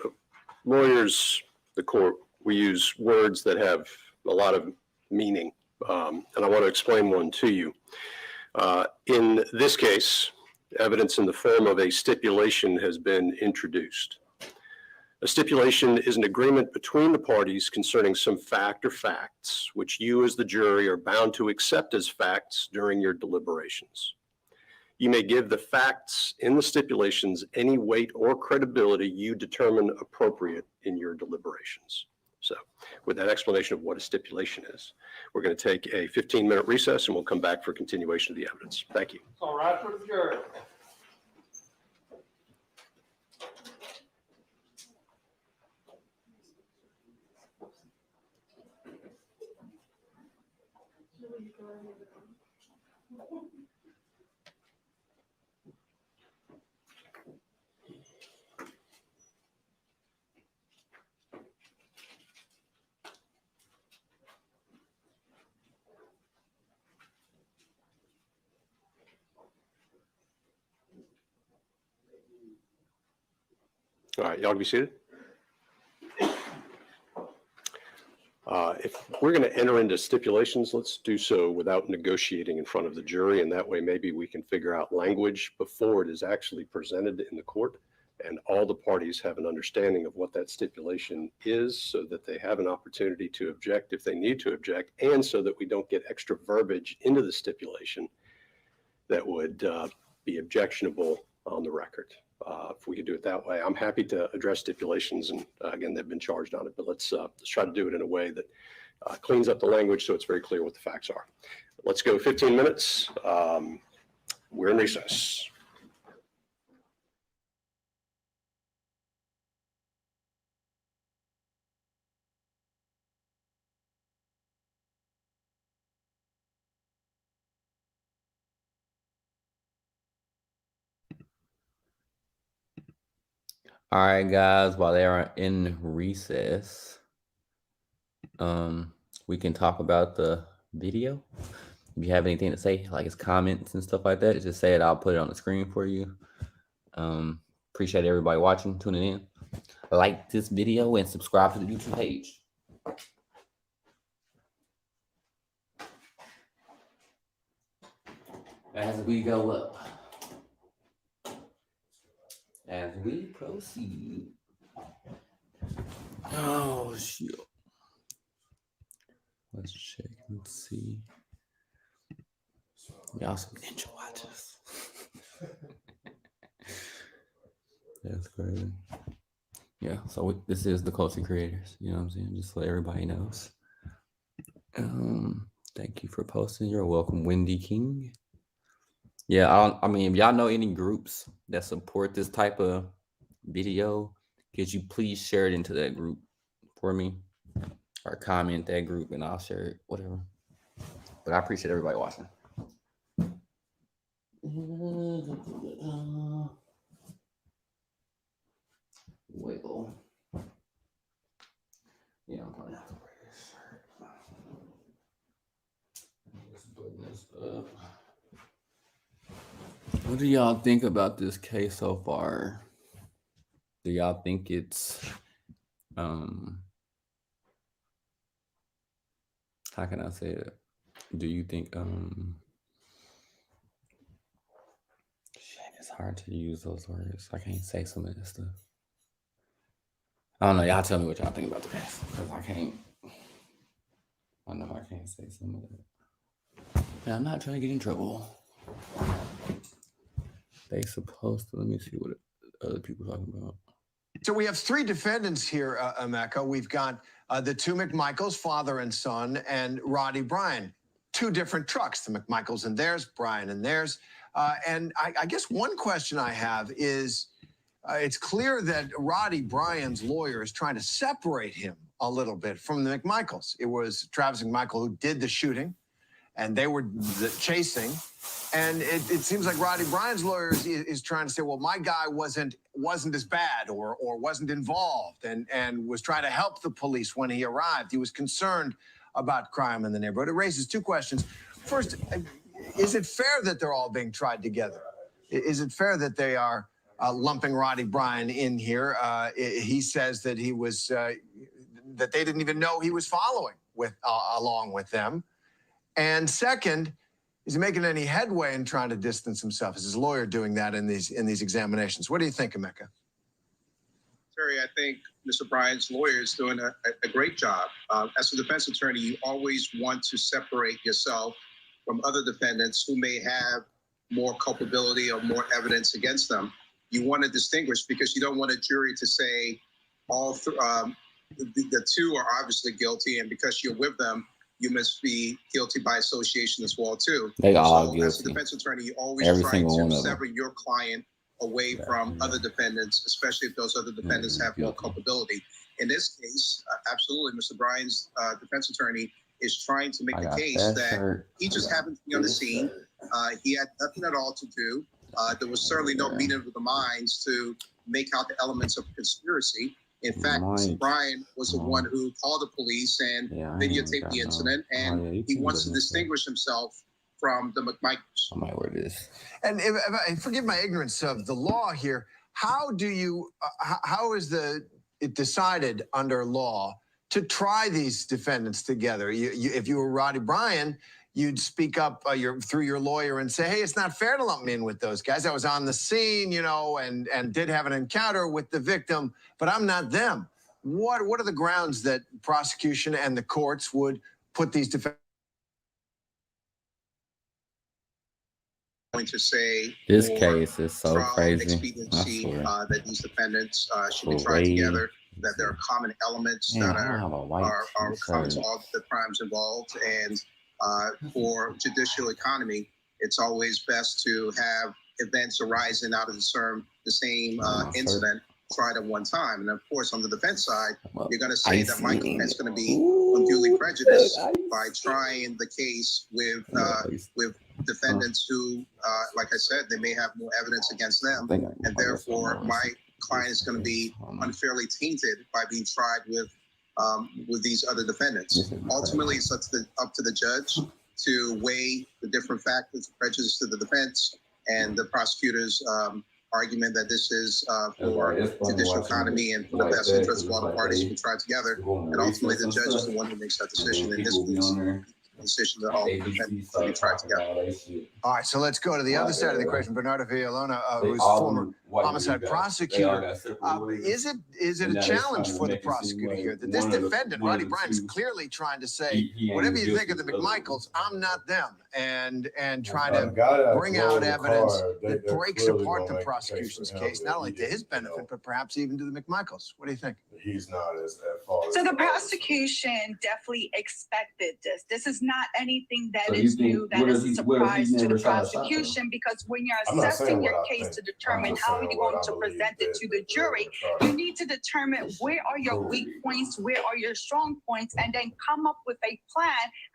lawyers, the court, we use words that have a lot of meaning, and I want to explain one to you. In this case, evidence in the form of a stipulation has been introduced. A stipulation is an agreement between the parties concerning some fact or facts, which you as the jury are bound to accept as facts during your deliberations. You may give the facts in the stipulations any weight or credibility you determine appropriate in your deliberations. So with that explanation of what a stipulation is, we're going to take a 15-minute recess and we'll come back for continuation of the evidence. Thank you. All right for the jury. All right, y'all can be seated. If we're going to enter into stipulations, let's do so without negotiating in front of the jury, and that way maybe we can figure out language before it is actually presented in the court, and all the parties have an understanding of what that stipulation is so that they have an opportunity to object if they need to object, and so that we don't get extra verbiage into the stipulation that would be objectionable on the record. If we could do it that way, I'm happy to address stipulations. And again, they've been charged on it, but let's try to do it in a way that cleans up the language so it's very clear what the facts are. Let's go 15 minutes. We're in recess. All right, guys, while they are in recess, we can talk about the video. If you have anything to say, like his comments and stuff like that, just say it. I'll put it on the screen for you. Appreciate everybody watching, tuning in. Like this video and subscribe to the YouTube page. As we go up, as we proceed. Oh, shit. Let's check and see. Y'all some ninja watches. That's crazy. Yeah, so this is the Culture Creators. You know what I'm saying? Just so everybody knows. Thank you for posting. You're welcome, Wendy King. Yeah, I mean, if y'all know any groups that support this type of video, could you please share it into that group for me? Or comment that group and I'll share it, whatever. But I appreciate everybody watching. Wiggle. Yeah, I'm gonna have to wear this shirt. Just putting this up. What do y'all think about this case so far? Do y'all think it's how can I say it? Do you think shit, it's hard to use those words. I can't say some of this stuff. I don't know. Y'all tell me what y'all think about the case. Because I can't. I know I can't say some of it. And I'm not trying to get in trouble. They supposed to. Let me see what other people talking about. So we have three defendants here, Emeka. We've got the two McMichaels, father and son, and Roddy Bryan. Two different trucks, the McMichaels and theirs, Bryan and theirs. And I guess one question I have is, it's clear that Roddy Bryan's lawyer is trying to separate him a little bit from the McMichaels. It was Travis McMichael who did the shooting, and they were the chasing. And it seems like Roddy Bryan's lawyer is trying to say, well, my guy wasn't as bad or wasn't involved and was trying to help the police when he arrived. He was concerned about crime in the neighborhood. It raises two questions. First, is it fair that they're all being tried together? Is it fair that they are lumping Roddy Bryan in here? He says that he was, that they didn't even know he was following along with them. And second, is he making any headway in trying to distance himself? Is his lawyer doing that in these examinations? What do you think, Emeka? Terry, I think Mr. Bryan's lawyer is doing a great job. As a defense attorney, you always want to separate yourself from other defendants who may have more culpability or more evidence against them. You want to distinguish because you don't want a jury to say the two are obviously guilty, and because you're with them, you must be guilty by association as well, too. They all guilty. As a defense attorney, you always try to sever your client away from other defendants, especially if those other defendants have more culpability. In this case, absolutely, Mr. Bryan's defense attorney is trying to make the case that he just happened to be on the scene. He had nothing at all to do. There was certainly no meeting of the minds to make out the elements of conspiracy. In fact, Mr. Bryan was the one who called the police and videotaped the incident, and he wants to distinguish himself from the McMichaels. I might wear this. And forgive my ignorance of the law here. How do you? How is it decided under law to try these defendants together? If you were Roddy Bryan, you'd speak up through your lawyer and say, hey, it's not fair to lump me in with those guys. I was on the scene, you know, and did have an encounter with the victim, but I'm not them. What are the grounds that prosecution and the courts would put these defendants going to say This for case is so trial crazy. I expediency swear. that these defendants should be tried together, that there are common elements Man, that I have a white are common to t-shirt. all the crimes involved. And for judicial economy, it's always best to have events arising out of the same incident tried at one time. And of course, on the defense side, you're going to say that Michael is going to be unduly prejudiced by trying the case with defendants who, like I said, they may have more evidence against them, and therefore my client is going to be unfairly tainted by being tried with these other defendants. Ultimately, it's up to the judge to weigh the different factors of prejudice to the defense and the prosecutor's argument that this is for judicial economy and for the best interest of all the parties to be tried together. And ultimately, the judge is the one who makes that decision. In this case, the decision that all defendants will be tried together. All right, so let's go to the other side of the equation. Bernardo Villalona, who's former homicide prosecutor. Is it a challenge for the prosecutor here that this defendant, Roddy Bryan, is clearly trying to say, whatever you think of the McMichaels, I'm not them, and trying to bring out evidence that breaks apart the prosecution's case, not only to his benefit, but perhaps even to the McMichaels? What do you think? He's not as far. So the prosecution definitely expected this. This is not anything that is new, that is a surprise to the prosecution, because when you're assessing your case to determine how you're going to present it to the jury, you need to determine where are your weak points, where are your strong points, and then come up with a plan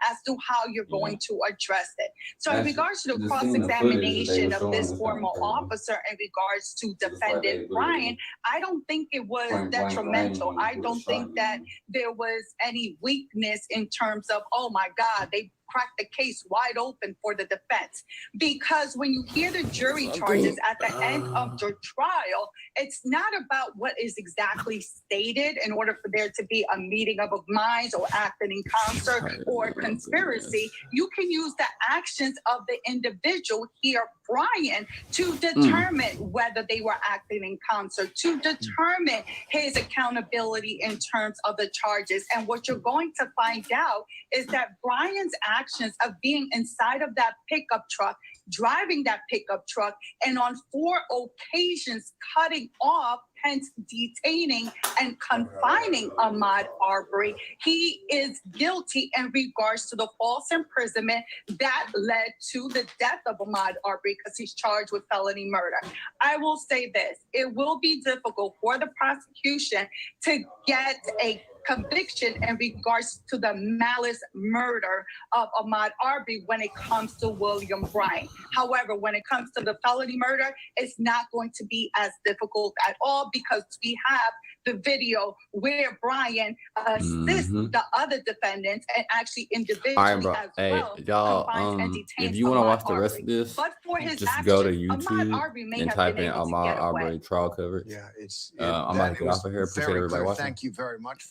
as to how you're going to address it. So in regards to the cross-examination of this former officer in regards to defendant Bryan, I don't think it was detrimental. I don't think that there was any weakness in terms of, oh my God, they cracked the case wide open for the defense. Because when you hear the jury charges at the end of the trial, it's not about what is exactly stated in order for there to be a meeting of minds or acting in concert or conspiracy. You can use the actions of the individual here, Bryan, to determine whether they were acting in concert, to determine his accountability in terms of the charges. And what you're going to find out is that Bryan's actions of being inside of that pickup truck, driving that pickup truck, and on 4 occasions cutting off, hence detaining and confining Ahmaud Arbery, he is guilty in regards to the false imprisonment that led to the death of Ahmaud Arbery, because he's charged with felony murder. I will say this, it will be difficult for the prosecution to get a conviction in regards to the malice murder of Ahmaud Arbery when it comes to William Bryan. However, when it comes to the felony murder, it's not going to be as difficult at all, because we have the video where Bryan assists the other defendants and actually individually as well confines and detains if you want to Ahmaud watch the Arbery. rest of this, But for his just actions, go to Ahmaud YouTube Arbery may and have type been in able to Ahmaud get away. Arbery trial coverage. Yeah, it's. I'm about to get off of here. Appreciate everybody watching. Thank you very much for